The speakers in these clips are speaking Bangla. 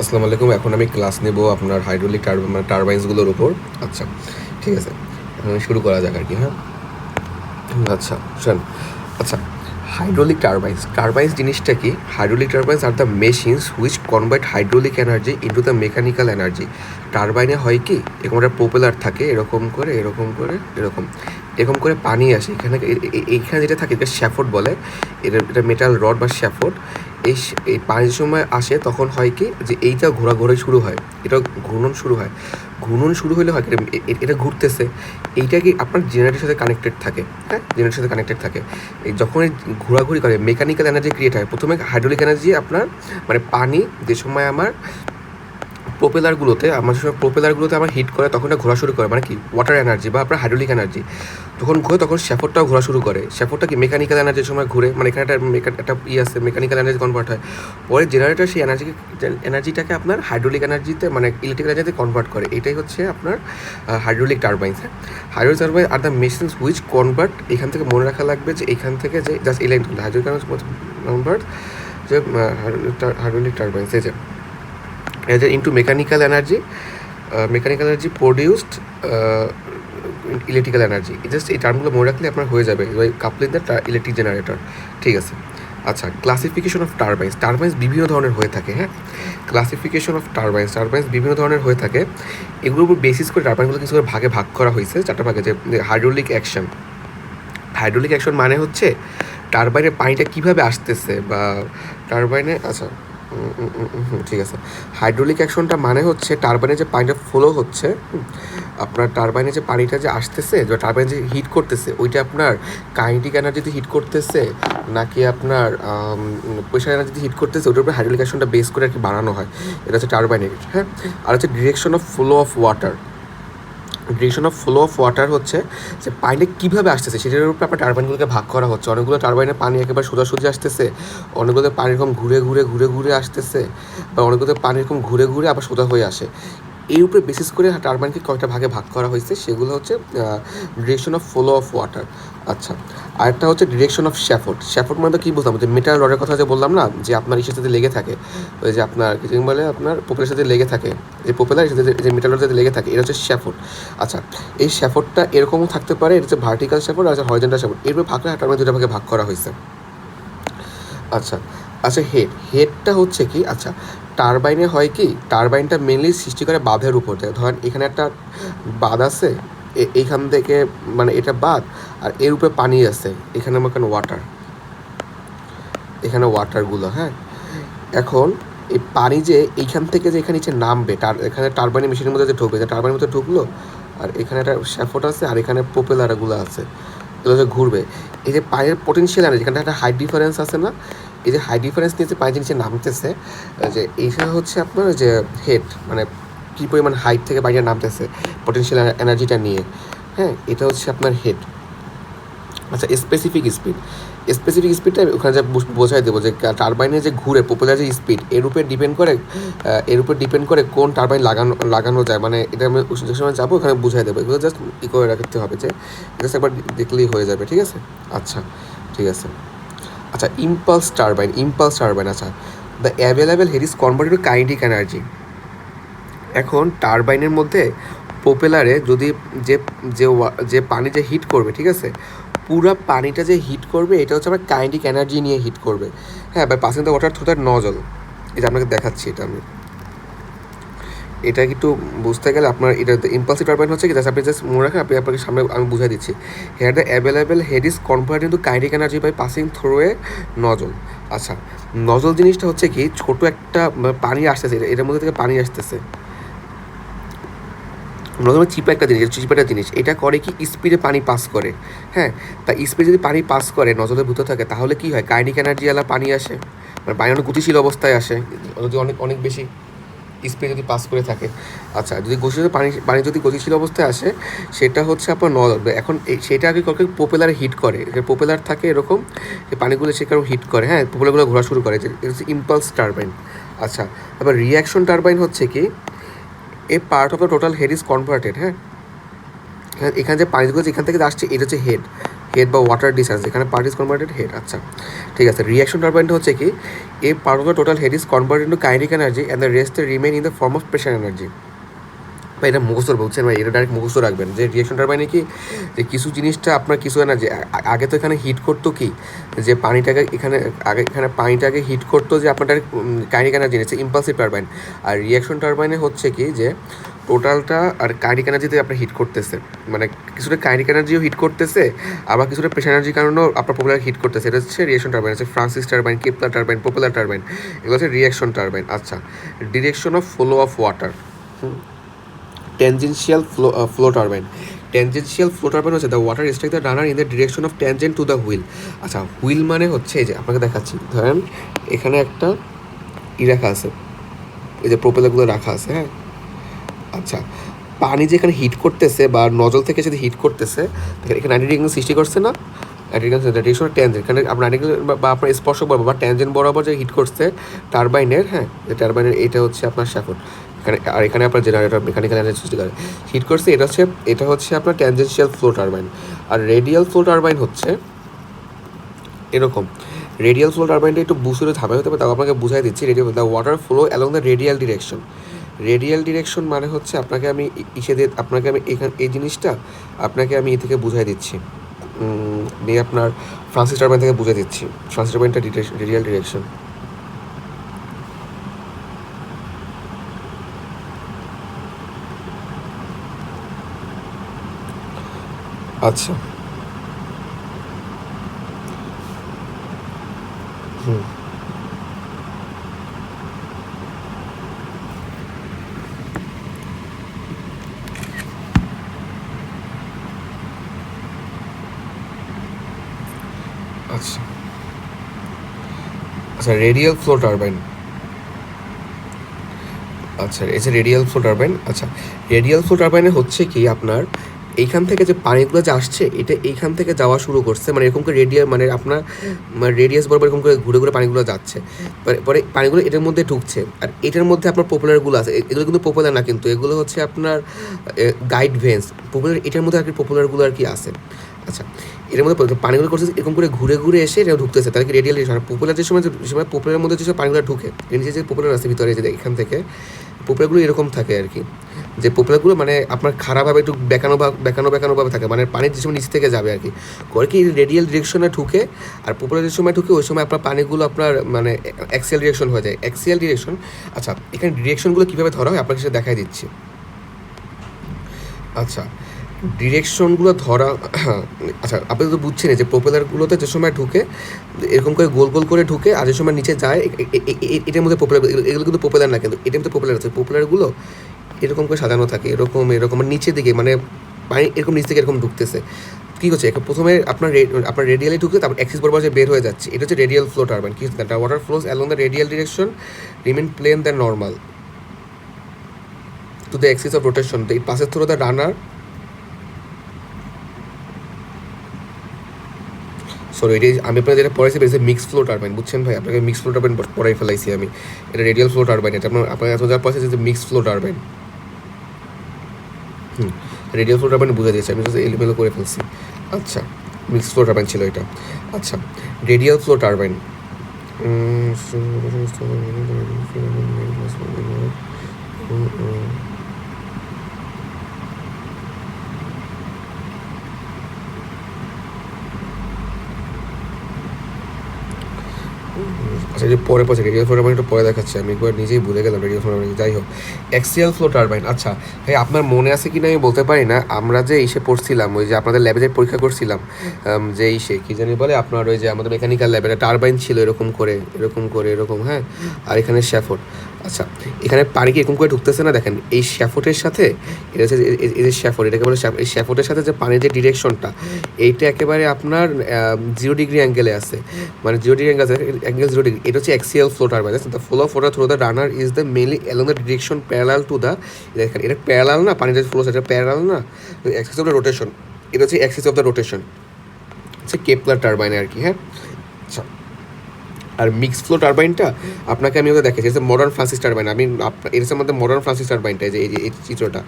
আসসালামু আলাইকুম। এখন আমি ক্লাস নেব আপনার হাইড্রোলিক টারবাইন্সগুলোর উপর। আচ্ছা, ঠিক আছে। এখন শুরু করা যাক আর কি, হ্যাঁ? আচ্ছা, শোন। আচ্ছা, হাইড্রোলিক টারবাইন্স জিনিসটা কি? Hydraulic turbines are the machines which convert hydraulic energy into the mechanical energy. টারবাইনে হয় কি, এরকম একটা প্রোপেলার থাকে, এরকম করে এরকম করে এরকম এরকম করে পানি আসে এখানে। এইখানে যেটা থাকে এটা শ্যাফট বলে। এটা মেটাল রড বা শ্যাফট। এই পানির সময় আসে তখন হয় কি যে এইটা ঘোরাঘুরি শুরু হয়, এটা ঘূর্ণন শুরু হয়। ঘূর্ণন শুরু হলে হয় কি, এটা ঘুরতেছে। এইটা কি আপনার জেনারেটরের সাথে কানেক্টেড থাকে, হ্যাঁ, জেনারেটরের সাথে কানেক্টেড থাকে। এই যখন এই ঘোরাঘুরি করে মেকানিক্যাল এনার্জি ক্রিয়েট হয়। প্রথমে হাইড্রোলিক এনার্জি আপনার মানে পানি যে সময় আমার প্রোপেলারগুলোতে আমার হিট করে তখন এটা ঘোরা শুরু করে, মানে কি ওয়াটার এনার্জি বা আপনার হাইড্রোলিক এনার্জি যখন ঘোরে তখন শ্যাফটটাও ঘোরা শুরু করে। শ্যাফটটা কি মেকানিক্যাল এনার্জির সময় ঘুরে, মানে এখানে একটা আছে মেকানিক্যাল এনার্জি কনভার্ট হয়। পরে জেনারেটর সেই এনার্জিটাকে আপনার হাইড্রোলিক এনার্জিতে মানে ইলেকট্রিক্যাল এনার্জিতে কনভার্ট করে। এটাই হচ্ছে আপনার হাইড্রোলিক টারবাইন্স। হ্যাঁ, hydraulic turbine R the machines which convert. এখান থেকে মনে রাখা লাগবে যে এখান থেকে যে জাস্ট এই লাইনগুলো হাইড্রোলিক কনভার্ট যে হাইড্রোলিক টারবাইন্স এই যে into mechanical energy produced electrical energy. Just এই টার্মগুলো মনে রাখলে আপনার হয়ে যাবে কাপলিং দ্য ইলেকট্রিক জেনারেটর। ঠিক আছে। আচ্ছা, ক্লাসিফিকেশন অফ টারবাইন্স বিভিন্ন ধরনের হয়ে থাকে। হ্যাঁ, ক্লাসিফিকেশন অফ টারবাইন্স বিভিন্ন ধরনের হয়ে থাকে। এগুলোর উপর বেসিস করে টারবাইনগুলো কিছু করে ভাগে ভাগ করা হয়েছে, চারটা ভাগে। যে হাইড্রোলিক অ্যাকশন মানে হচ্ছে টারবাইনের পানিটা কীভাবে আসতেছে বা টারবাইনে। আচ্ছা, ঠিক আছে। হাইড্রোলিক অ্যাকশনটা মানে হচ্ছে টারবাইনে যে পানিটা ফ্লো হচ্ছে, আপনার টারবাইনে যে পানিটা যে আসতেছে বা টারবাইন যে হিট করতেছে ওইটা আপনার কাইনেটিক এনার্জিতে হিট করতেছে নাকি আপনার প্রেশার এনার্জিতে হিট করতেছে, ওটার উপরে হাইড্রোলিক অ্যাকশনটা বেস করে আর কি বানানো হয়। এটা হচ্ছে টারবাইনের। হ্যাঁ, আর হচ্ছে direction of flow of water হচ্ছে যে পানিটা কীভাবে আসতেছে সেটার উপরে আপনার টারবাইনগুলোকে ভাগ করা হচ্ছে। অনেকগুলো টারবাইনের পানি একেবারে সোজাসুজি আসতেছে, অনেকগুলো পানি এরকম ঘুরে ঘুরে ঘুরে ঘুরে আসতেছে, বা অনেকগুলো পানি এরকম ঘুরে ঘুরে আবার সোজা হয়ে আসে। এই উপরে বেসিস করে টারবাইনকে কয়েকটা ভাগে ভাগ করা হয়েছে, সেগুলো হচ্ছে direction of flow of water. আচ্ছা, আরেকটা হচ্ছে ডিরেকশন অফ শ্যাফট মানে তো কী বুঝলাম, যে মেটাল রডের কথা যে বললাম না, যে আপনার ইসের সাথে লেগে থাকে, ওই যে আপনার কিছু বলে আপনার প্রোপেলারের সাথে লেগে থাকে, যে প্রোপেলার সাথে যে মেটাল রডের সাথে লেগে থাকে, এটা হচ্ছে শ্যাফট। আচ্ছা, এই শ্যাফটটা এরকমও থাকতে পারে, এটা হচ্ছে ভার্টিক্যাল শ্যাফট আর হচ্ছে হরিজন্টাল শ্যাফট। এরপর ভাগ করে টারবাইন দুটো ভাগে ভাগ করা হয়েছে। আচ্ছা আচ্ছা, হেডটা হচ্ছে কি, আচ্ছা টারবাইনে হয় কি, টারবাইনটা মেনলি সৃষ্টি করে বাঁধের উপর থেকে। ধরেন এখানে একটা বাঁধ আছে, এইখান থেকে মানে এটা বাঁধ, আর এর উপরে পানি আছে, এখানে আমার এখানে ওয়াটারগুলো। হ্যাঁ, এখন এই পানি যে এইখান থেকে যে এখানে নিচে নামবে, এখানে টারবাইনের মেশিনের মধ্যে যে ঢুকবে, যে টারবাইনের মধ্যে ঢুকলো, আর এখানে একটা শ্যাফট আছে আর এখানে প্রোপেলারগুলো আছে, এগুলো যে ঘুরবে। এই যে পানির পোটেনশিয়াল এনার্জি, এখানে একটা হাই ডিফারেন্স আছে না, এই যে হাই ডিফারেন্স নিয়ে যে পানি নিচে নামতেছে, যে এইটা হচ্ছে আপনার যে হেড, মানে কী পরিমাণ হাইট থেকে পানিটা নামতেছে পোটেনশিয়াল এনার্জিটা নিয়ে। হ্যাঁ, এটা হচ্ছে আপনার হেড। আচ্ছা, স্পেসিফিক স্পিডটা ওখানে যা বোঝাই দেবো, যে টারবাইনে যে ঘুরে প্রোপেলার যে স্পিড, এর উপরে ডিপেন্ড করে কোন টারবাইন লাগানো যায়। মানে এটা আমি যে সময় যাবো ওখানে বুঝাই দেবো, এগুলো জাস্ট করে রাখতে হবে, যে জাস্ট একবার দেখলেই হয়ে যাবে। ঠিক আছে। আচ্ছা, ঠিক আছে। আচ্ছা, ইম্পালস টারবাইন। আচ্ছা, the available head is converted to kinetic energy. এখন টারবাইনের মধ্যে প্রোপেলারে যদি যে যে পানি যে হিট করবে, ঠিক আছে, পুরো পানিটা যে হিট করবে এটা হচ্ছে আমার কাইনেটিক এনার্জি নিয়ে হিট করবে। হ্যাঁ, by passing the water through the nozzle. এই যে আপনাকে দেখাচ্ছি, এটা একটু বুঝতে গেলে আপনার এটা ইম্পালসিভ টারবাইন হচ্ছে কি, আপনি জাস্ট মনে রাখেন, আপনাকে সামনে আমি বুঝাই দিচ্ছি। Here the available head is converted into kinetic energy by passing through a nozzle. আচ্ছা, নজল জিনিসটা হচ্ছে কি, ছোট একটা পানি আসতেছে, এটার মধ্যে থেকে পানি আসতেছে। নজল চিপা একটা জিনিস, এটা করে কি স্পিডে পানি পাস করে। হ্যাঁ, তা স্পিডে যদি পানি পাস করে নজলের ভিতর থাকে, তাহলে কি হয়, কাইনেটিক এনার্জি আলা পানি আসে, মানে পানি অনেক গতিশীল অবস্থায় আসে যদি অনেক অনেক বেশি স্পিড যদি পাস করে থাকে। আচ্ছা, যদি পানি যদি গতিশীল অবস্থায় আসে, সেটা হচ্ছে আপনার নজল। এখন সেটা আগে কাউকে প্রোপেলারে হিট করে, প্রোপেলার থাকে এরকম, পানিগুলো সে কারো হিট করে। হ্যাঁ, প্রোপেলারগুলো ঘোরা শুরু করে, যে হচ্ছে ইম্পালস টারবাইন। আচ্ছা, তারপর রিয়াকশন টারবাইন হচ্ছে কি, a part of the total head is converted. হ্যাঁ, এখানে যে পানিগুলো এখান থেকে আসছে, এটা হচ্ছে হেড বা ওয়াটার ডিসচার্জ, এখানে পার্ট ইজ কনভার্টেড হেড। আচ্ছা ঠিক আছে। রিয়াকশন টারবাইনটা হচ্ছে কি, a part of the total head is converted into kinetic energy and the rest remain in the form of pressure energy. বা এটা মুখস্থ বলছেন ভাই, এটা ডাইরেক্ট মুখস্থ রাখবেন যে রিয়াকশন টারবাইনে কি, যে কিছু জিনিসটা আপনার কিছু এনার্জি আগে তো এখানে হিট করতো কি, যে পানিটাকে এখানে এখানে পানিটাকে হিট করতো যে আপনার ডাইরেক্ট কাইনেটিক এনার্জি নিচ্ছে ইম্পালসিভ টারবাইন। আর রিয়াকশন টারবাইনে হচ্ছে কি যে টোটালটা আর কাইনেটিক এনার্জিতে আপনার হিট করতেছে, মানে কিছুটা কাইনেটিক এনার্জিও হিট করতেছে, আবার কিছুটা প্রেশার এনার্জির কারণেও আপনার পপুলার হিট করতেছে। এটা হচ্ছে রিয়াকশন টারবাইন। হচ্ছে Francis turbine, Kaplan turbine, propeller turbine, এগুলো হচ্ছে রিয়াকশন টারবাইন। আচ্ছা, direction of flow of water, tangential flow turbine. Tangential flow turbine হচ্ছে the water strike the runner in the direction of tangent to the wheel. আচ্ছা, হুইল মানে হচ্ছে এই যে আপনাকে দেখাচ্ছি, ধরেন এখানে একটা রাখা আছে, এই যে প্রোপেলারগুলো রাখা আছে, হ্যাঁ। আচ্ছা, পানি যেখানে হিট করতেছে বা নজল থেকে যদি হিট করতেছে, এখানে 90 ডিগ্রি সৃষ্টি করছে না, ডিরেকশন ট্যানজেন্ট, এখানে আপনার 90 বা আপনার স্পর্শক বরাবর বা ট্যানজেন্ট বরাবর যে হিট করছে টারবাইনের, হ্যাঁ, যে টারবাইনের এটা হচ্ছে আপনার শ্যাফট এখানে, আর এখানে আপনার জেনারেটর মেকানিক্যাল এনার্জি সৃষ্টি করে হিট করছে, এটা হচ্ছে আপনার ট্যানজেন্সিয়াল ফ্লো টারবাইন। আর রেডিয়াল ফ্লো টারবাইন হচ্ছে এরকম। রেডিয়াল ফ্লো টারবাইনটা একটু বুঝতে ধাপে হতে হবে, তাও আপনাকে বুঝাই দিচ্ছি। Radial, the water flow along the radial direction. Radial direction মানে হচ্ছে আপনাকে আমি আপনাকে আমি এখানে এই জিনিসটা আপনাকে আমি এ থেকে বুঝাই দিচ্ছি, নিয়ে আপনার ফ্রান্সিস টারবাইন থেকে বুঝাই দিচ্ছি। ফ্রান্সিস টারবাইনটা রেডিয়াল ডিরেকশন। আচ্ছা, হুম, আচ্ছা আচ্ছা রেডিয়াল ফ্লো টারবাইন। আচ্ছা, এই যে রেডিয়াল ফ্লো টারবাইন, আচ্ছা রেডিয়াল ফ্লো টারবাইনে হচ্ছে কি আপনার এইখান থেকে যে পানিগুলো যে আসছে, এটা এইখান থেকে যাওয়া শুরু করছে, মানে এরকম করে মানে আপনার রেডিয়াস বরাবর এরকম করে ঘুরে ঘুরে পানিগুলো যাচ্ছে, পরে পানিগুলো এটার মধ্যে ঢুকছে। আর এটার মধ্যে আপনার পপুলারগুলো আছে, এগুলো কিন্তু পপুলার না, কিন্তু এগুলো হচ্ছে আপনার গাইড ভেন্স। পপুলার এটার মধ্যে আর কি পপুলারগুলো আর কি আছে। আচ্ছা, এর মধ্যে পানিগুলো করছে এরকম করে ঘুরে ঘুরে এসে এটা ঢুকতেছে, তাহলে কি রেডিয়াল ডিরেকশন। পপুলার যে সময় পপুলারের মধ্যে যেসব পানিগুলো ঢুকে, নিচে যে পপুলার আছে ভিতরে, যে এখান থেকে পপুলারগুলো এরকম থাকে আর কি, যে পপুলারগুলো মানে আপনার খারাপভাবে একটু বেঁকানোভাবে থাকে, মানে পানির যে সময় নিচ থেকে যাবে আর কি, করে কি রেডিয়াল ডিরেকশনে ঢুকে। আর পপুলার যে সময় ঢুকে ওই সময় আপনার পানিগুলো আপনার মানে অ্যাক্সিয়াল ডিরেকশন হয়ে যায়, অ্যাক্সিয়াল ডিরেকশন। আচ্ছা, এখানে ডিরেকশনগুলো কীভাবে ধরা হয় আপনাকে সেটা দেখাই দিচ্ছি। আচ্ছা, ডিরেকশনগুলো ধরা, আচ্ছা আপনি তো বুঝছেন যে প্রপেলারগুলোতে যে সময় ঢুকে এরকম করে গোল গোল করে ঢুকে, আর যে সময় নিচে যায় এটার মধ্যে পপুলার, এগুলো কিন্তু পপুলার না, কিন্তু এটার মধ্যে পপুলার আছে। পপুলারগুলো এরকম করে সাজানো থাকে, এরকম নিচের দিকে, মানে পানি এরকম নিচ থেকে এরকম ঢুকতেছে। কী হচ্ছে, প্রথমে আপনার রেডিয়ালি ঢুকছে, তারপর অ্যাক্সিস বরাবর যে বের হয়ে যাচ্ছে, এটা হচ্ছে রেডিয়াল ফ্লো টারবাইন। কি হচ্ছে, the water flows along the radial direction remain plane than normal to the axis of rotation, it passes through the runner. Sorry, এটি আমি আপনার যেটা পড়াইছি এটা মিক্স ফ্লো টারবাইন, বুঝছেন ভাই, আপনাকে মিক্স ফ্লো টারবাইন পড়াই ফেলাইছি আমি। এটা রেডিয়াল ফ্লো টারবাইন, এটা আপনার এত যা পড়াইছে যে mix flow turbine. Radial flow turbine বুঝে দিয়েছি আমি, জাস্ট এলোমেলো করে ফেলছি। আচ্ছা, মিক্স ফ্লো টারবাইন ছিল এটা। আচ্ছা, রেডিয়াল ফ্লো টারবাইন, আচ্ছা যে পরে রেডিয়াল ফ্লো টারবাইন একটু পরে দেখাচ্ছি, আমি একবার নিজেই ভুলে গেলাম রেডিয়াল ফ্লো টারবাইন। যাই হোক, অ্যাক্সিয়াল ফ্লো টারবাইন। আচ্ছা ভাই, আপনার মনে আছে কি না আমি বলতে পারি না, আমরা যে ইসে পড়ছিলাম, ওই যে আপনাদের ল্যাবে যে পরীক্ষা করছিলাম, যে ইসে কী জানি বলে আপনার, ওই যে আমাদের মেকানিক্যাল ল্যাবে টারবাইন ছিল এরকম করে এরকম, হ্যাঁ, আর এখানে শ্যাফট। আচ্ছা, এখানে পানি কি এরকম করে ঢুকতেছে না, দেখেন এই শ্যাফটের সাথে, এটা হচ্ছে এই যে শ্যাফট, এটাকে বলে এই শ্যাফটের সাথে যে পানির যে ডিরেকশনটা, এইটা একেবারে আপনার 0 ডিগ্রি অ্যাঙ্গেলে আছে, মানে 0 ডিগ্রি অ্যাঙ্গেল 0 ডিগ্রি। এটা হচ্ছে axial flow turbine. The flow of water through the runner is the mainly along the direction parallel to the, দেখেন এটা প্যারালাল না, পানির যে ফ্লো সেটা প্যারালাল না, অ্যাক্সিস অফ দ্য রোটেশন, এটা হচ্ছে অ্যাক্সিস অফ দ্য রোটেশন, হচ্ছে কেপলার টারবাইনে আর কি, হ্যাঁ। আচ্ছা, আর মিক্স ফ্লো টারবাইনটা আপনাকে আমি ওটা দেখাচ্ছি, এটা মডার্ন ফ্রান্সিস টারবাইন। আমি এর মধ্যে মডার্ন ফ্রান্সিস টারবাইনটা এই চিত্রটা,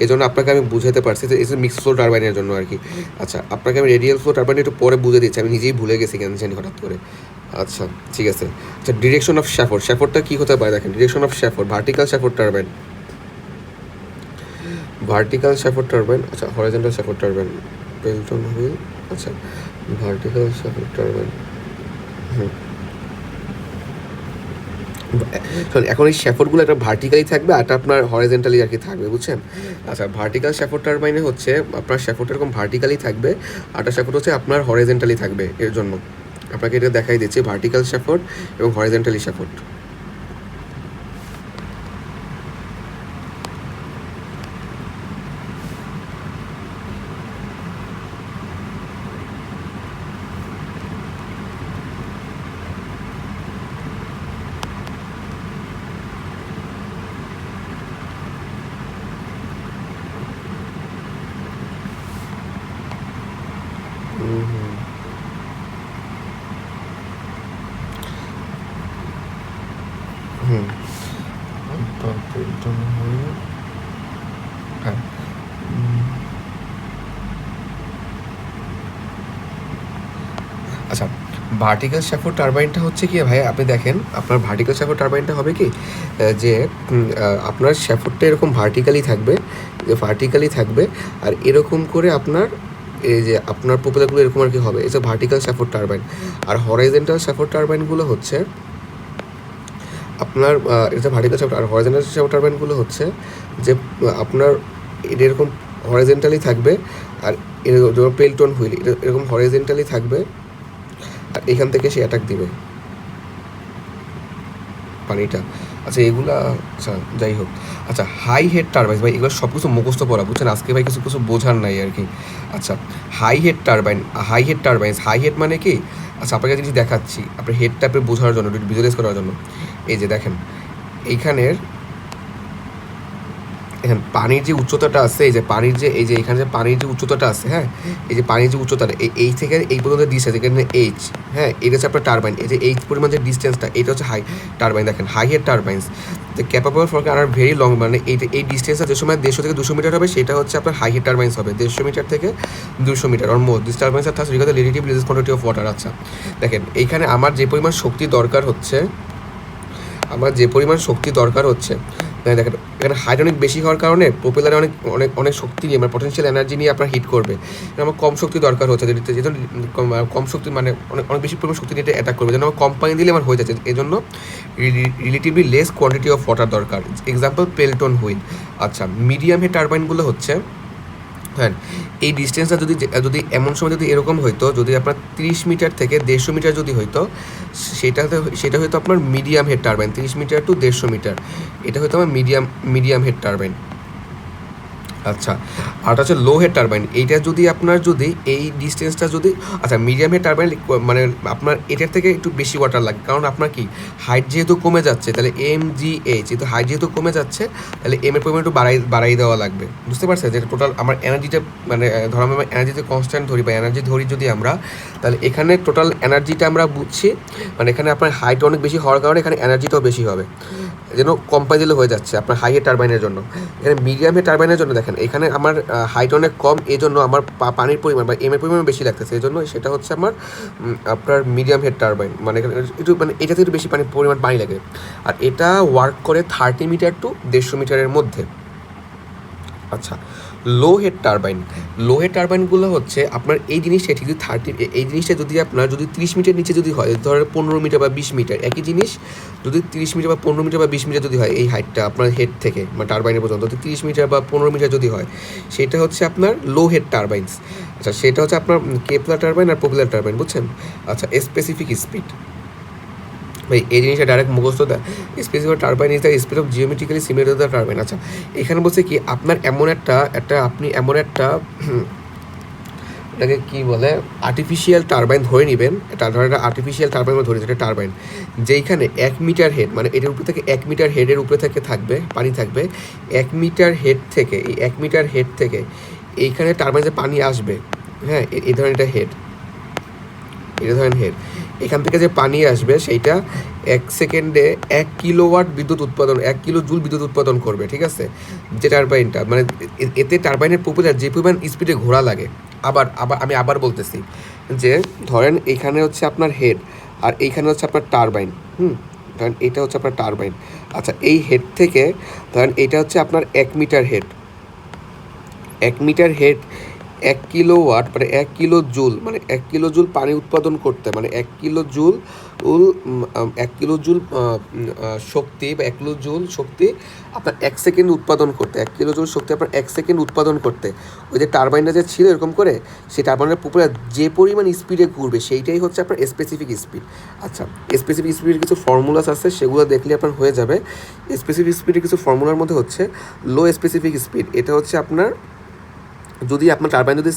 এই জন্য আপনাকে আমি বুঝাতে পারছি যে এটা মিক্স ফ্লো টারবাইনের জন্য আর কি। আচ্ছা, আপনাকে আমি রেডিয়াল ফ্লো টারবাইন একটু পরে বুঝে দিচ্ছি, আমি নিজেই ভুলে গেছি কেন জানি হঠাৎ করে। আচ্ছা ঠিক আছে। আচ্ছা, ডিরেকশন অফ শ্যাফট, শ্যাফটটা কী হতে পারে দেখেন। Direction of shaft, vertical shaft turbine, vertical shaft turbine. আচ্ছা, হরিজন্টাল শ্যাফট টারবাইন, পেলটন হুইল। আচ্ছা, ভার্টিক্যাল শ্যাফট টারবাইন। এখন এই শ্যাফটগুলো একটা ভার্টিক্যালি থাকবে আর একটা আপনার হরিজন্টালি আর কি থাকবে, বুঝছেন। আচ্ছা, ভার্টিক্যাল শ্যাফট টারবাইনে হচ্ছে আপনার শ্যাফট এরকম ভার্টিক্যালি থাকবে, আরটা শ্যাফট হচ্ছে আপনার হরিজন্টালি থাকবে। এর জন্য আপনাকে এটা দেখাই দিচ্ছি, ভার্টিক্যাল শ্যাফট এবং হরিজন্টালি শ্যাফট। হুম, হ্যাঁ। আচ্ছা, ভার্টিক্যাল শ্যাফট টারবাইনটা হচ্ছে কি ভাই, আপনি দেখেন আপনার ভার্টিক্যাল শ্যাফট টারবাইনটা হবে কি যে আপনার শ্যাফটটা এরকম ভার্টিক্যালি থাকবে, আর এরকম করে আপনার এই যে আপনার প্রপেলারগুলো এরকম আর কি হবে, এই যে ভার্টিক্যাল শ্যাফট টারবাইন। আর হরাইজন্টাল শ্যাফট টারবাইনগুলো হচ্ছে আপনার এটা ভার্টিক্যাল শ্যাফট, আর হরাইজন্টাল শ্যাফট টারবাইনগুলো হচ্ছে যে আপনার এটা এরকম হরাইজন্টালি থাকবে, আর এরকম যেমন পেলটন হুইল এটা এরকম হরাইজন্টালি থাকবে, আর এখান থেকে সে অ্যাটাক দিবে পানিটা। আচ্ছা এগুলা, আচ্ছা যাই হোক। আচ্ছা, হাই হেড টারবাইন ভাই, এগুলো সব কিছু মুখস্থ পড়া, বুঝছেন, আজকে ভাই কিছু কিছু বোঝার নাই আর কি। আচ্ছা, high head turbine, high head turbine, high head মানে কি, আচ্ছা আপনাকে জিনিস দেখাচ্ছি আপনার হেড টাইপের বোঝানোর জন্য, ভিজুয়ালাইজ করার জন্য। এই যে দেখেন এইখানের, এখানে পানির যে উচ্চতাটা আছে, এই যে পানির যে এই যে এখানে যে পানির যে উচ্চতাটা আছে, হ্যাঁ, এই যে পানির যে উচ্চতাটা এই থেকে এই পর্যন্ত ডিস্টেন্স, এখানে এইচ, হ্যাঁ, এটা হচ্ছে আপনার টারবাইন। এই যে এইচ পরিমাণ যে ডিস্টেন্সটা, এটা হচ্ছে হাই টারবাইন। দেখেন high head turbines the capable for are very long, মানে এই ডিস্টেন্সটা যে সময় 150 থেকে 200 মিটার হবে, সেটা হচ্ছে আপনার হাই হেড টারবাইন্স হবে। 150 মিটার থেকে 200 metre or more this turbines are thus require the relative less quantity of water. আচ্ছা দেখেন এইখানে আমার যে পরিমাণ শক্তি দরকার হচ্ছে, দেখেন এখানে হাইট অনেক বেশি হওয়ার কারণে প্রপেলারে অনেক অনেক অনেক শক্তি নিয়ে, মানে পটেনশিয়াল এনার্জি নিয়ে আপনার হিট করবে। আমার কম শক্তি দরকার হচ্ছে, যেহেতু কম শক্তি মানে অনেক অনেক বেশি পরিমাণ শক্তি নিয়ে অ্যাটাক করবে, যেন আমার কম পানি দিলে আমার হয়ে যাচ্ছে, এই জন্য relatively less quantity of water দরকার। Example Pelton wheel. আচ্ছা, মিডিয়াম হেড টারবাইনগুলো হচ্ছে, হ্যাঁ, এই ডিস্টেন্সটা যদি এমন সময় যদি এরকম হইতো, যদি আপনার 30 মিটার থেকে 150 মিটার যদি হইতো, সেটা হয়তো আপনার medium head turbine. 30 metre to 150 metre, এটা হয়তো আমার মিডিয়াম হেড টারবাইন। আচ্ছা, আর হচ্ছে লো হেড টারবাইন। এইটা যদি আপনার যদি এই ডিস্টেন্সটা যদি, আচ্ছা মিডিয়াম হেড টারবাইন মানে আপনার এটার থেকে একটু বেশি ওয়াটার লাগে, কারণ আপনার কি হাইট যেহেতু কমে যাচ্ছে, তাহলে MGH যেহেতু হাইট যেহেতু কমে যাচ্ছে, তাহলে এম এর পরিমাণ একটু বাড়াই দেওয়া লাগবে, বুঝতে পারছেন। যে টোটাল আমার এনার্জিটা, মানে ধরো আমরা এনার্জিতে কনস্ট্যান্ট ধরি বা এনার্জি ধরি যদি আমরা, তাহলে এখানে টোটাল এনার্জিটা আমরা বুঝছি, মানে এখানে আপনার হাইট অনেক বেশি হওয়ার কারণে এখানে এনার্জিটাও বেশি হবে, যেন কম্পাই দিলে হয়ে যাচ্ছে আপনার হাই হেড টারবাইনের জন্য। এখানে মিডিয়াম হেড টারবাইনের জন্য দেখেন এখানে আমার হাইট অনেক কম, এই জন্য আমার পানির পরিমাণ বা এম এর পরিমাণ বেশি লাগতেছে, এই জন্য সেটা হচ্ছে আমার আপনার মিডিয়াম হেড টারবাইন, মানে এখানে একটু মানে এটাতে একটু বেশি পরিমাণ পানি লাগে। আর এটা ওয়ার্ক করে 30 মিটার টু 150 মিটারের মধ্যে। আচ্ছা, লো হেড টারবাইনগুলো হচ্ছে আপনার এই জিনিসটা ঠিক এই জিনিসটা যদি আপনার যদি 30 মিটার নিচে যদি হয়, ধরেন 15 মিটার বা 20 মিটার, একই জিনিস যদি 30 মিটার বা 15 মিটার বা 20 মিটার যদি হয়, এই হাইটটা আপনার হেড থেকে মানে টারবাইনের পর্যন্ত 30 মিটার বা 15 মিটার যদি হয়, সেটা হচ্ছে আপনার লো হেড টারবাইনস। আচ্ছা, সেটা হচ্ছে আপনার Kepler turbine are popular turbine, বুঝছেন। আচ্ছা, স্পেসিফিক স্পিড ভাই, এই জিনিসটা ডাইরেক্ট মুখস্থ দেয়। Specific turbine is the speed of geometrically similar to the turbine. আচ্ছা, এখানে বলছে কি আপনার আপনি এমন একটা এটাকে কী বলে আর্টিফিশিয়াল টারবাইন ধরে নেবেন, ধরেন একটা আর্টিফিশিয়াল টারবাইন ধরে যেটা টারবাইন, যেইখানে 1 মিটার হেড, মানে এটার উপরে থেকে 1 মিটার হেডের উপরে থেকে থাকবে পানি থাকবে, 1 মিটার হেড থেকে এই 1 মিটার হেড থেকে এইখানে টারবাইন যে পানি আসবে, হ্যাঁ, এই ধরেন এটা হেড, এখান থেকে যে পানি আসবে সেইটা 1 সেকেন্ডে 1 কিলোওয়াট বিদ্যুৎ উৎপাদন, 1 কিলো জুল বিদ্যুৎ উৎপাদন করবে, ঠিক আছে? যে টারবাইনটা মানে এতে টারবাইনের প্রপেলার যে পরিমাণ স্পিডে ঘোরা লাগে। আবার আবার আমি আবার বলতেছি যে ধরেন এখানে হচ্ছে আপনার হেড আর এইখানে হচ্ছে আপনার টারবাইন। ধরেন এটা হচ্ছে আপনার টারবাইন। আচ্ছা, এই হেড থেকে ধরেন এটা হচ্ছে আপনার 1 metre head, 1 metre head 1 kilowatt মানে 1 কিলো জুল, মানে 1 কিলো জুল পানি উৎপাদন করতে, মানে 1 কিলো জুল 1 কিলো জুল শক্তি বা 1 কিলো জুল শক্তি আপনার 1 সেকেন্ড উৎপাদন করতে, 1 কিলো জুল শক্তি আপনার 1 সেকেন্ড উৎপাদন করতে ওই যে টারবাইনটা যে ছিল এরকম করে, সেই টারবাইনের প্রপেলার যে পরিমাণ স্পিডে ঘুরবে সেইটাই হচ্ছে আপনার স্পেসিফিক স্পিড। আচ্ছা, স্পেসিফিক স্পিডের কিছু ফর্মুলাস আছে, সেগুলো দেখলে আপনার হয়ে যাবে। স্পেসিফিক স্পিডের কিছু ফর্মুলার মধ্যে হচ্ছে লো স্পেসিফিক স্পিড, এটা হচ্ছে আপনার যদি আপনার টারবাইন যদি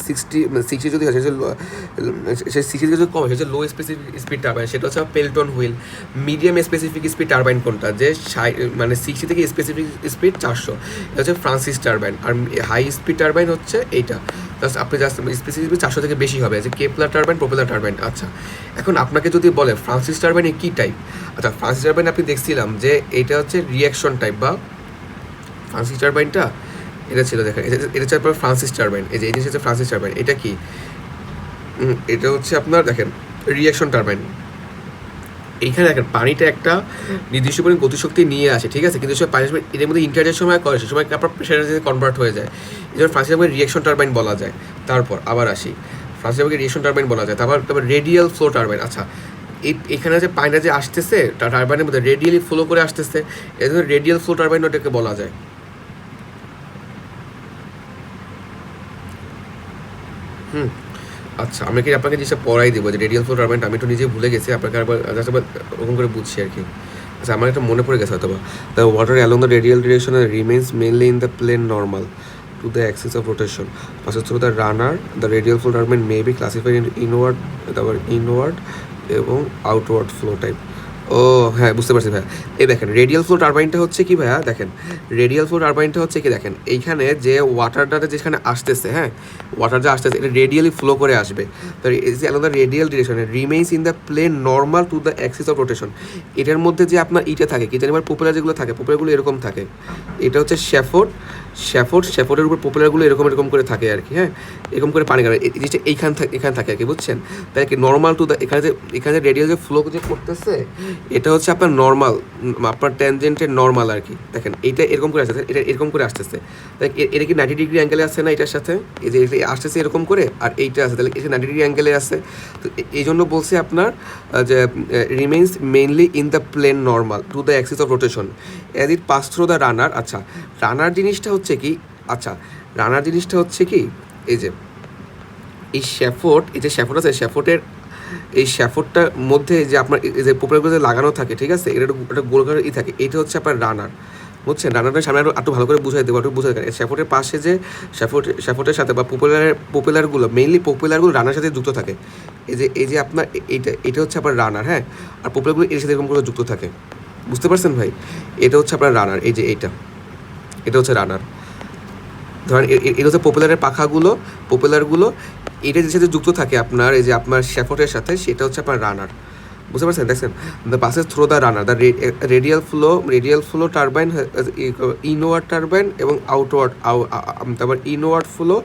60 যদি হয়, সে 60 যদি কম হয়, লো স্পেসিফিক স্পিড টারবাইন, সেটা হচ্ছে Pelton wheel. Medium specific speed turbine কোনটা, যে মানে 60 থেকে স্পেসিফিক স্পিড 400, এটা হচ্ছে ফ্রান্সিস টারবাইন। আর হাই স্পিড টারবাইন হচ্ছে এইটা, জাস্ট আপনি জাস্ট স্পেসিফিক স্পিড 400 থেকে বেশি হবে, যে কেপলার টারবাইন, প্রপেলার টারবাইন। আচ্ছা, এখন আপনাকে যদি বলে ফ্রান্সিস টারবাইনে কী টাইপ, আচ্ছা ফ্রান্সিস টারবাইন আপনি দেখছিলাম যে এইটা হচ্ছে রিয়াকশন টাইপ, বা ফ্রান্সিস টারবাইনটা এটা ছিল, দেখেন এটা হচ্ছে আপনার ফ্রান্সিস টারবাইন। এই যে এই জিনিস হচ্ছে ফ্রান্সিস টারবাইন। এটা কি, এটা হচ্ছে আপনার দেখেন রিয়াকশন টারবাইন। এইখানে দেখেন পানিটা একটা নির্দিষ্ট পরিমাণ গতিশক্তি নিয়ে আসে, ঠিক আছে, কিন্তু সে পানি এর মধ্যে ইন্টারজের সময় করে, সে সময় আপনার প্রেশারে কনভার্ট হয়ে যায়, এই জন্য ফ্রান্সিস টারবাইন রিয়াকশন টারবাইন বলা যায়। তারপর আবার আসি, ফ্রান্সিস টারবাইনকে রিয়াকশন টারবাইন বলা যায়। তারপর রেডিয়াল ফ্লো টারবাইন। আচ্ছা, এখানে যে পানিটা যে আসতেছে টারবাইনের মধ্যে রেডিয়ালি ফ্লো করে আসতেছে, এই জন্য রেডিয়াল ফ্লো টারবাইন ওটাকে বলা যায়। আচ্ছা, আমি কি আপনাকে জিনিসটা পড়াই দেবো যে রেডিয়াল ফ্লো টারবাইনটা আমি একটু নিজে ভুলে গেছি, আপনাকে আবার জাস্ট আবার ওরকম করে বুঝছি আর কি। আচ্ছা, আমার একটা মনে পড়ে গেছে হয়তো, the water along the radial direction remains mainly in the plane normal to the axis of rotation passes through the runner. The radial flow turbine may be classified in inward, তারপর ইনওয়ার্ড এবং আউটওয়ার্ড ফ্লো টাইপ। ও হ্যাঁ, বুঝতে পারছি ভাইয়া। এই দেখেন রেডিয়াল ফ্লো টারবাইনটা হচ্ছে কি ভাইয়া, দেখেন রেডিয়াল ফ্লো টারবাইনটা হচ্ছে কি, দেখেন এইখানে যে ওয়াটারটা যেখানে আসতেছে, হ্যাঁ ওয়াটার যা আসতেছে এটা রেডিয়ালি ফ্লো করে আসবে। তো along the radial direction remains in the plane normal to the axis of rotation. এটার মধ্যে যে আপনার ইটা থাকে, কি জানি এবার পপুলার যেগুলো থাকে, পপুলারগুলো এরকম থাকে। এটা হচ্ছে শ্যাফোর্ডের উপর পপুলারগুলো এরকম এরকম করে থাকে আর কি, হ্যাঁ এরকম করে পানি কাটে, এই জিনিসটা এখানে থাকে আর কি, বুঝছেন? তাই কি নর্মাল টু দ্য এখানে যে রেডিয়াল যে ফ্লো যে করতেছে এটা হচ্ছে আপনার নর্মাল, আপনার ট্যানজেন্টের নর্মাল আর কি। দেখেন এইটা এরকম করে আসতেছে, এটা এরকম করে আসতেছে, তাই এটা কি 90 ডিগ্রি অ্যাঙ্গেলে আসছে না এটার সাথে, এই যে আসতেছে এরকম করে, আর এইটা আছে তাহলে এটা 90 ডিগ্রি অ্যাঙ্গেলে আসছে। তো এই জন্য বলছে আপনার যে remains mainly in the plane normal to the axis of rotation as it pass through the runner. আচ্ছা, রানার জিনিসটা হচ্ছে কি, আচ্ছা রানার জিনিসটা হচ্ছে কি, এই যে এই শ্যাফোর্ড, এই যে শ্যাফোর্ড আছে, এই শ্যাফোর্ডটার মধ্যে যে আপনার এই যে পপুলারগুলো লাগানো থাকে, ঠিক আছে, এটা একটা গোলঘর থাকে, এটা হচ্ছে আপনার রানার, বুঝছেন? রানারটার সামনে একটু ভালো করে বুঝাই দেবো, একটু বুঝাই দেবেন। শ্যাফোর্ডের পাশে যে শ্যাফোর্ডের সাথে বা পপুলারগুলো মেইনলি পপুলারগুলো রানার সাথে যুক্ত থাকে। এই যে আপনার এটা হচ্ছে আপনার রানার, হ্যাঁ, আর পপুলারগুলো এর সাথে এরকম করে যুক্ত থাকে, বুঝতে পারছেন ভাই? এটা হচ্ছে আপনার রানার, এই যে এটা হচ্ছে রানার। ধরেন এটা হচ্ছে পপুলারগুলো এটা যে সাথে যুক্ত থাকে আপনার এই যে আপনার শ্যাফোর্ডের সাথে, সেটা হচ্ছে আপনার রানার, বুঝতে পারছেন? দেখছেন the passes through the runner the radial flow turbine, inward turbine এবং আউটওয়ার্ড, তারপর ইনওয়ার্ড ফ্লো,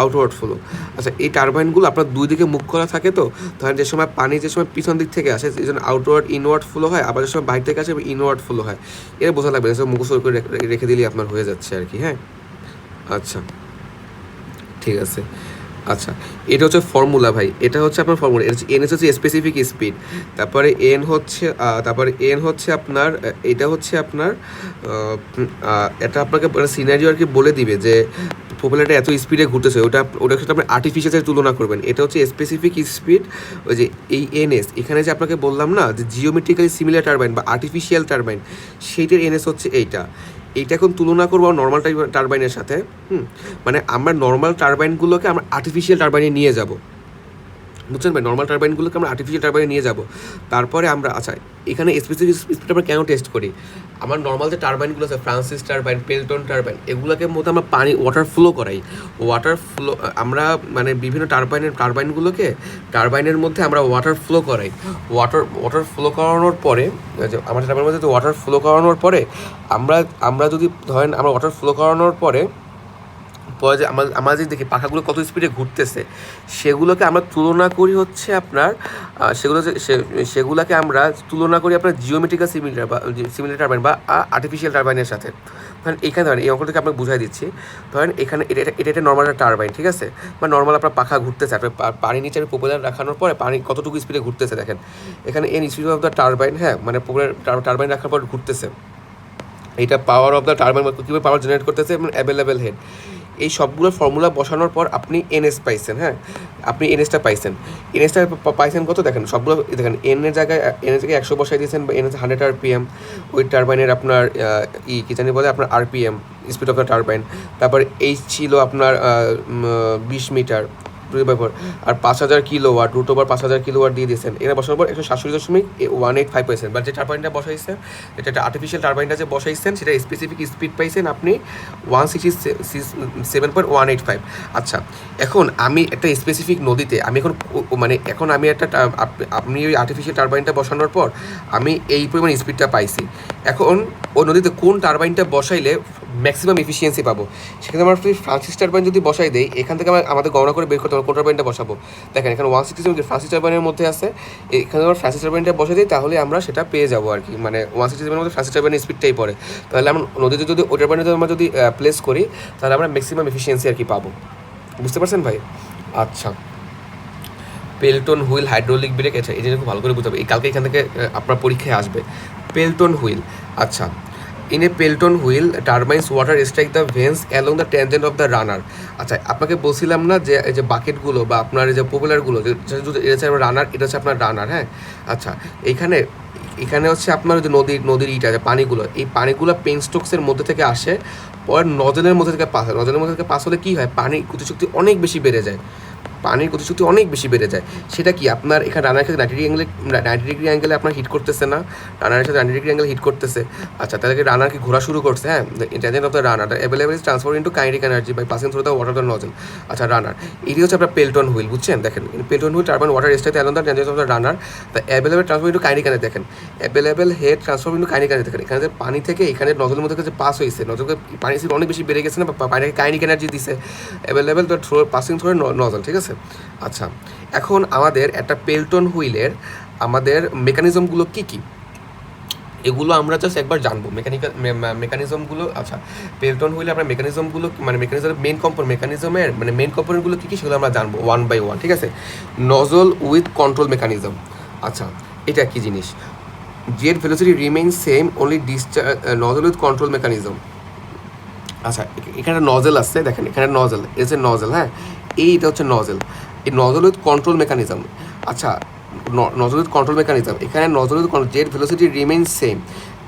আউটওয়ার্ড ফ্লো। আচ্ছা, এই টারবাইনগুলো আপনার দুই দিকে মুখ করা থাকে, তো ধরেন যে সময় পানি যে সময় পিছন দিক থেকে আসে এই জন্য আউটওয়ার্ড ইনওয়ার্ড ফ্লো হয়, আবার যে সময় বাইরে থেকে আসে ইনওয়ার্ড ফ্লো হয়। এটা বোঝা লাগবে, মুখস্থ করে রেখে দিলেই আপনার হয়ে যাচ্ছে আর কি, হ্যাঁ। আচ্ছা, ঠিক আছে। আচ্ছা, এটা হচ্ছে ফর্মুলা ভাই, এটা হচ্ছে আপনার ফর্মুলা, এন হচ্ছে স্পেসিফিক স্পিড, তারপরে এন হচ্ছে আপনার, এটা হচ্ছে আপনার এটা আপনাকে সিনারিও আর কি বলে দিবে যে পপুলারটা এত স্পিডে ঘুরতেছে, ওটার সাথে আপনি আর্টিফিশিয়ালের তুলনা করবেন। এটা হচ্ছে স্পেসিফিক স্পিড, ওই যে এই এনএস এখানে যে আপনাকে বললাম না যে জিওমেট্রিক্যালি সিমিলার টারবাইন বা আর্টিফিশিয়াল টারবাইন, সেইটার এনএস হচ্ছে এইটা এখন তুলনা করবো নর্মাল টারবাইনের সাথে। মানে আমরা নর্মাল টারবাইনগুলোকে আমরা আর্টিফিশিয়াল টারবাইনে নিয়ে যাব, বুঝছেন ভাই? নর্মাল টারবাইনগুলোকে আমরা আর্টিফিশিয়াল টারবাইনে নিয়ে যাব। তারপরে আমরা, আচ্ছা এখানে স্পেসিফিক স্পিড আমরা কেন টেস্ট করি, আমার নর্মাল যে টারবাইনগুলো আছে, ফ্রান্সিস টারবাইন, পেলটন টারবাইন, এগুলোকে মধ্যে আমরা পানি ওয়াটার ফ্লো করাই। ওয়াটার ফ্লো আমরা মানে বিভিন্ন টারবাইনগুলোকে টারবাইনের মধ্যে আমরা ওয়াটার ফ্লো করাই। ওয়াটার ফ্লো করানোর পরে আমাদের টারবাইনের মধ্যে ওয়াটার ফ্লো করানোর পরে আমরা যদি ধরেন আমরা ওয়াটার ফ্লো করানোর পরে যে আমরা যে দেখি পাখাগুলো কত স্পিডে ঘুরতেছে, সেগুলোকে আমরা তুলনা করি হচ্ছে আপনার সেগুলোকে আমরা তুলনা করি আপনার জিওমেট্রিক্যাল সিমিলার টারবাইন বা আর্টিফিশিয়াল টারবাইনের সাথে। ধরেন এখানে ধরেন এই অঙ্কটাকে আপনাকে বুঝাই দিচ্ছি। ধরেন এখানে এটা একটা নর্মাল টারবাইন, ঠিক আছে, বা নর্মাল আপনার পাখা ঘুরতেছে, আপনার পানির নিচে আমি প্রপেলার রাখানোর পরে পানি কতটুকু স্পিডে ঘুরতেছে দেখেন এখানে N speed of the turbine, হ্যাঁ, মানে প্রপেলার টারবাইন রাখার পর ঘুরতেছে। এইটা পাওয়ার অফ দ্য টারবাইন, কীভাবে পাওয়ার জেনারেট করতেছে, অ্যাভেলেবেল হেড। এই সবগুলো ফর্মুলা বসানোর পর আপনি এনএস পাইছেন, হ্যাঁ, আপনি এনএসটা পাইছেন কত দেখেন, সবগুলো দেখেন এনের জায়গায় 100 বসাই দিয়েছেন, বা এনএস 100 RPM, ওই টারবাইনের আপনার কী জানি বলে আপনার RPM, speed of the turbine. তারপর এইচ ছিল আপনার 20 মিটার ব্যাপার, আর 5000 কিলোওয়াট, √5000 কিলোওয়াট দিয়ে দিয়েছেন। এখানে বসানোর পর 167.185 পাইছেন। বা যে টারবাইনটা বসাইছেন, এটা আর্টিফিশিয়াল টারবাইনটা যে বসাইছেন, সেটা স্পেসিফিক স্পিড পাইছেন আপনি 167.185। আচ্ছা, এখন আমি একটা স্পেসিফিক নদীতে এখন আমি একটা আপনি ওই আর্টিফিশিয়াল টারবাইনটা বসানোর পর আমি এই পরিমাণ স্পিডটা পাইছি। এখন ওই নদীতে কোন টারবাইনটা বসাইলে ম্যাক্সিমাম এফিসিয়েন্সি পাবো, সেখানে আমরা ফ্রান্সিস টারবাইন যদি বসাই দেই, এখান থেকে আমাদের গণনা করে বের করতে হবে কোন টারবাইনটা বসাবো। দেখেন এখানে 167 ফ্রান্সিস টারবাইনের মধ্যে আছে, এখানে আমরা ফ্রান্সিস টারবাইনটা বসাই দিই, তাহলে আমরা সেটা পেয়ে যাবো আর কি, মানে 167 মধ্যে ফ্রান্সিস টারবাইনের স্পিডটাই পড়ে। তাহলে আমরা নদীতে যদি ওই টারবাইনে আমরা যদি প্লেস করি, তাহলে আমরা ম্যাক্সিমাম এফিসিয়েন্সি আর কি পাবো। বুঝতে পারছেন ভাই? আচ্ছা, পেলটন হুইল, হাইড্রোলিক ব্রেক, এটা এই জিনিস খুব ভালো করে বুঝতে হবে, এই কালকে এখান থেকে আপনার পরীক্ষায় আসবে পেলটন হুইল। আচ্ছা, in a Pelton wheel turbines water strike the vanes along the tangent of the runner. আচ্ছা, আপনাকে বলছিলাম না যে এই যে বাকেটগুলো বা আপনার এই যে পপুলারগুলো, এটা হচ্ছে রানার, এটা হচ্ছে আপনার রানার, হ্যাঁ। আচ্ছা, এখানে হচ্ছে আপনার যে নদীর ইটা যে পানিগুলো, এই পানিগুলো পেনস্টক্সের মধ্যে থেকে আসে, পরে নজলের মধ্যে থেকে পাস হয়। নজলের মধ্যে থেকে পাস হলে কী হয়, পানির গতিশক্তি অনেক বেশি বেড়ে যায়। সেটা কি আপনার এখানে রানারের সাথে 90 ডিগ্রি অ্যাঙ্গেলে আপনার হিট করতেছে না, রানারের সাথে 90 ডিগ্রি অ্যাঙ্গেল হিট করতেছে। আচ্ছা, তাহলে কি রানার কি ঘোরা শুরু করছে, হ্যাঁ। Tangent of the runner available is transfer into kinetic energy by passing through the water the nozzle. আচ্ছা, রানার এটি হচ্ছে আপনার পেলটন হুইল, বুঝছেন? দেখেন Pelton wheel turbine water strike along the tangent of the runner the available transfer into kinetic energy. দেখেন available head transfer into kinetic energy. দেখেন এখানে যে পানি থেকে এখানে নজলের মধ্যে যে পাস হয়েছে, নজলকে পানি অনেক বেশি বেড়ে গেছে না, পানিকে কাইনেটিক এনার্জি দিছে, available the passing through nozzle, ঠিক আছে। আচ্ছা, এখন আমাদের একটা পেলটন হুইলের আমাদের মেকানিজমগুলো কী কী, এগুলো আমরা জাস্ট একবার জানবো মেকানিজমগুলো। আচ্ছা, পেলটন হুইলে আমরা মেকানিজমগুলো মেন কম্পোনেন্টগুলো কী কী, সেগুলো আমরা জানবো 1 by 1, ঠিক আছে। Nozzle with control mechanism. আচ্ছা, এটা কী জিনিস? Jet velocity remain same only discharge nozzle with control mechanism. আচ্ছা, এখানে নজেল আসছে, দেখেন এখানে নজেল এসে নজেল, হ্যাঁ, এইটা হচ্ছে নজেল, এই নজল উইথ কন্ট্রোল মেকানিজম। আচ্ছা, নজল উইথ কন্ট্রোল মেকানিজম, এখানে nozzle with jet velocity remain same.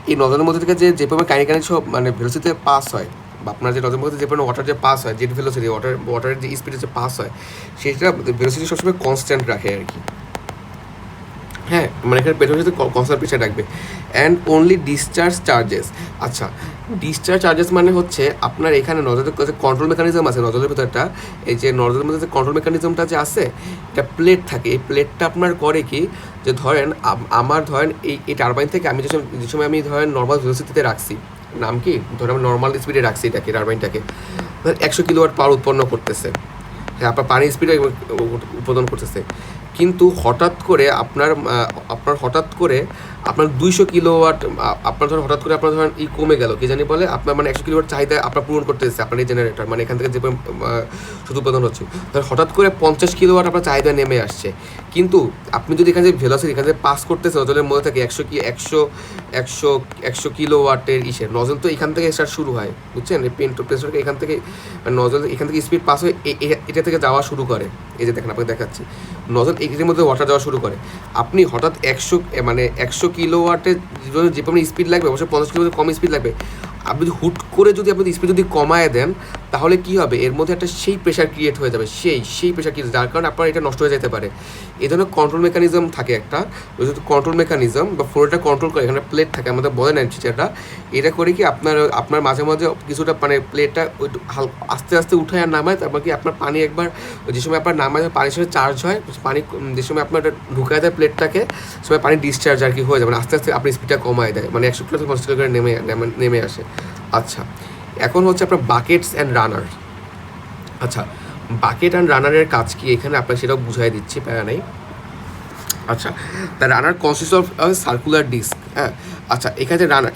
এই নজলের মধ্যে থেকে যে পরিমাণ কাইনেটিক মানে ভেলোসিটিতে পাস হয়, বা আপনার যে নজলের মধ্যে যে পরিমাণ ওয়াটার যে পাস হয়, জেট ভেলোসিটি ওয়াটারের যে স্পিডে যে পাস হয়, সেটা ভেলোসিটি সবসময় কনস্ট্যান্ট রাখে আর কি, হ্যাঁ, মানে এখানে পেট্রোল সাথে কনস্ট্যান্ট পিছিয়ে রাখবে। And only discharge charges. আচ্ছা, ডিসচার্জ চার্জেস মানে হচ্ছে আপনার এখানে নজলের কাছে কন্ট্রোল মেকানিজম আছে, নজলের ভিতরটা এই যে নজলের মধ্যে যে কন্ট্রোল মেকানিজমটা যে আছে, এটা প্লেট থাকে। এই প্লেটটা আপনার করে কি, যে ধরেন এই টারবাইন থেকে আমি যে সময় আমি ধরেন নর্মাল ভেলোসিটিতে রাখছি, নাম কি, ধরেন আমি নর্মাল স্পিডে রাখছি এটাকে, টারবাইনটাকে 100 কিলোওয়াট পাওয়ার উৎপন্ন করতেছে, হ্যাঁ, আপনার পানি স্পিডে উৎপাদন করতেছে। কিন্তু হঠাৎ করে আপনার 200 কিলোওয়াট আপনার ধরেন হঠাৎ করে আপনার ধরেন কমে গেল, কি জানি বলে, আপনার মানে 100 কিলোওয়াট চাহিদা আপনার পূরণ করতে এসেছে আপনার এই জেনারেটর, মানে এখান থেকে যে শুধু উৎপাদন হচ্ছে, ধর হঠাৎ করে 50 কিলোওয়াট আপনার চাহিদা নেমে আসছে। কিন্তু আপনি যদি এখানে যে ভেলোসিটি এখানে পাস করতেছে নজলের মধ্যে থেকে 100 কিলোওয়াটের নজল, তো এখান থেকে স্টার্ট শুরু হয়, বুঝছেন? এই প্রেসারকে এখান থেকে নজল এখান থেকে স্পিড পাস হয়ে এটা থেকে যাওয়া শুরু করে। এই যে দেখেন আপনাকে দেখাচ্ছি, নজল এর মধ্যে ওয়াটার যাওয়া শুরু করে। আপনি হঠাৎ 100 কিলোওয়াটের যে পরিমাণ স্পিড লাগবে, অবশ্যই 50 কিলোমিটার কম স্পিড লাগবে। আপনি হুট করে যদি আপনি স্পিড যদি কমায় দেন, তাহলে কি হবে, এর মধ্যে একটা সেই প্রেশার ক্রিয়েট হয়ে যাবে, সেই প্রেশার ক্রিয়েট, যার কারণে আপনার এটা নষ্ট হয়ে যেতে পারে। এই ধরনের কন্ট্রোল মেকানিজম থাকে একটা, ওই যেহেতু কন্ট্রোল মেকানিজম বা ফ্লোটা কন্ট্রোল করে, এখানে প্লেট থাকে আমাদের বলে নেন টিচারটা, এটা করে কি আপনার মাঝে মাঝে কিছুটা মানে প্লেটটা ওই আস্তে আস্তে উঠায় আর নামায়, তারপর কি আপনার পানি একবার যে সময় আপনার নামায় পানির সাথে চার্জ হয়, পানি যে সময় আপনার ঢুকায় দেয় প্লেটটাকে, সময় পানি ডিসচার্জ আর কি হয়ে যায়, মানে আস্তে আস্তে আপনি স্পিডটা কমায় দেয়, মানে 100 কিলো থেকে 50 কিলো করে নেমে আসে। আচ্ছা, এখন হচ্ছে আপনার বাকেটস অ্যান্ড রানার। আচ্ছা, বাকেট অ্যান্ড রানারের কাজ কি এখানে আপনার সেটাও বুঝাই দিচ্ছি, প্যারা নেই। আচ্ছা, the runner consist of circular disk. হ্যাঁ, আচ্ছা, এখানে রানার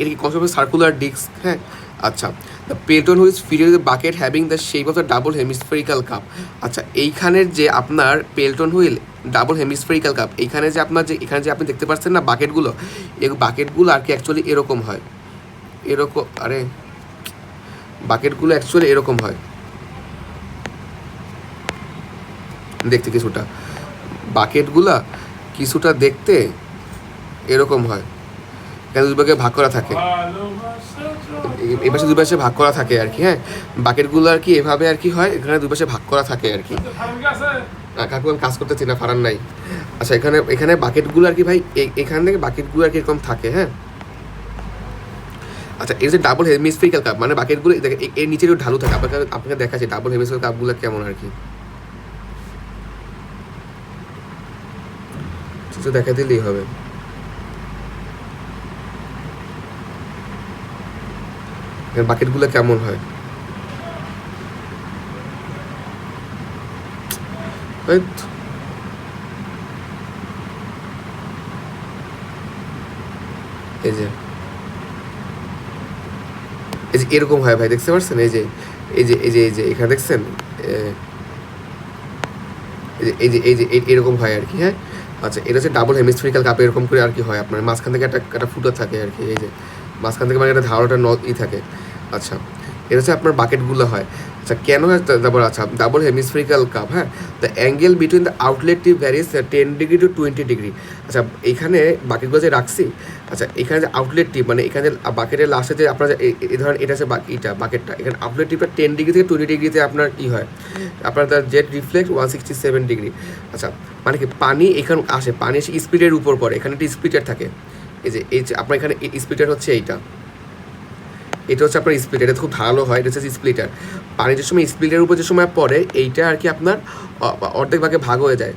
এর কি কনসিস্ট অফ সার্কুলার ডিস্ক। হ্যাঁ, আচ্ছা, the Pelton wheel's fitted the bucket having the shape of the double hemispherical cup. আচ্ছা, এইখানের যে আপনার Pelton wheel double hemispherical cup, এইখানে যে আপনার যে এখানে যে আপনি দেখতে পাচ্ছেন না বাকেটগুলো, এই বাকেটগুলো আর কি অ্যাকচুয়ালি এরকম হয়, এরকম, আরে বাকেটগুলো অ্যাকচুয়ালি এরকম হয় দেখতে, বাকেটগুলা কিছুটা দেখতে এরকম হয়, এখানে দুই ভাগে ভাগ করা থাকে, এই পাশে দুই পাশে ভাগ করা থাকে আর কি। হ্যাঁ, বাকেটগুলো আর কি এভাবে আর কি হয়, এখানে দুই পাশে ভাগ করা থাকে আর কি। কাকু আমি কাজ করতেছি না, ফারান নাই। আচ্ছা, এখানে বাকেটগুলো আর কি ভাই, এখান থেকে বাকেটগুলো আর কি এরকম থাকে। হ্যাঁ, আচ্ছা, এর যে ডাবল হেমিস্ফেরিক্যাল কাপ মানে বাকেটগুলো এর নিচে ঢালু থাকে, আপনাকে দেখাচ্ছি ডাবল হেমিস্ফেরিক্যাল কাপগুলো কেমন আর কি, দেখা দিলেই হবে। বাকেটগুলো কেমন হয়, এই যে এরকম হয় ভাই, দেখতে পাচ্ছেন? এই যে এখানে দেখছেন, এরকম হয় আর কি। হ্যাঁ, আচ্ছা, এটা হচ্ছে ডাবল হেমিস্ফেরিক্যাল কাপে এরকম করে আর কি হয়, আপনার মাঝখান থেকে একটা ফুটো থাকে আর কি, এই যে মাঝখান থেকে মানে একটা ধারণাটা থাকে। আচ্ছা, এটা হচ্ছে আপনার বাকেটগুলো হয়। আচ্ছা, কেন হয় তারপর? আচ্ছা, ডাবল হেমিস্ফেরিক্যাল কাপ। হ্যাঁ, the angle between the outlet tip varies 10 degree to 20 degree. আচ্ছা, এইখানে বাকেটগুলো যে রাখছি, আচ্ছা, এখানে যে আউটলেট টিপ মানে এখানে বাকেটের লাস্টে যে আপনার এই ধরেন এটা হচ্ছে বাকেটটা, এখানে আউটলেট টিপটা 10 ডিগ্রি থেকে 20 ডিগ্রিতে আপনার ই হয়, আপনার তার জেট রিফ্লেক্ট 167 ডিগ্রি। আচ্ছা, মানে কি পানি এখানে আসে, পানি এসে স্পিডের উপর পড়ে, এখানে একটা স্পিডার থাকে, এই যে আপনার এখানে স্পিডার হচ্ছে এটা হচ্ছে আপনার স্প্লিটার, এটা খুব ধারালো হয়, এটা হচ্ছে স্প্লিটার। পানি যে সময় স্প্লিটারের উপর যে সময় পড়ে, এইটা আর কি আপনার অর্ধেক ভাগে ভাগ হয়ে যায়,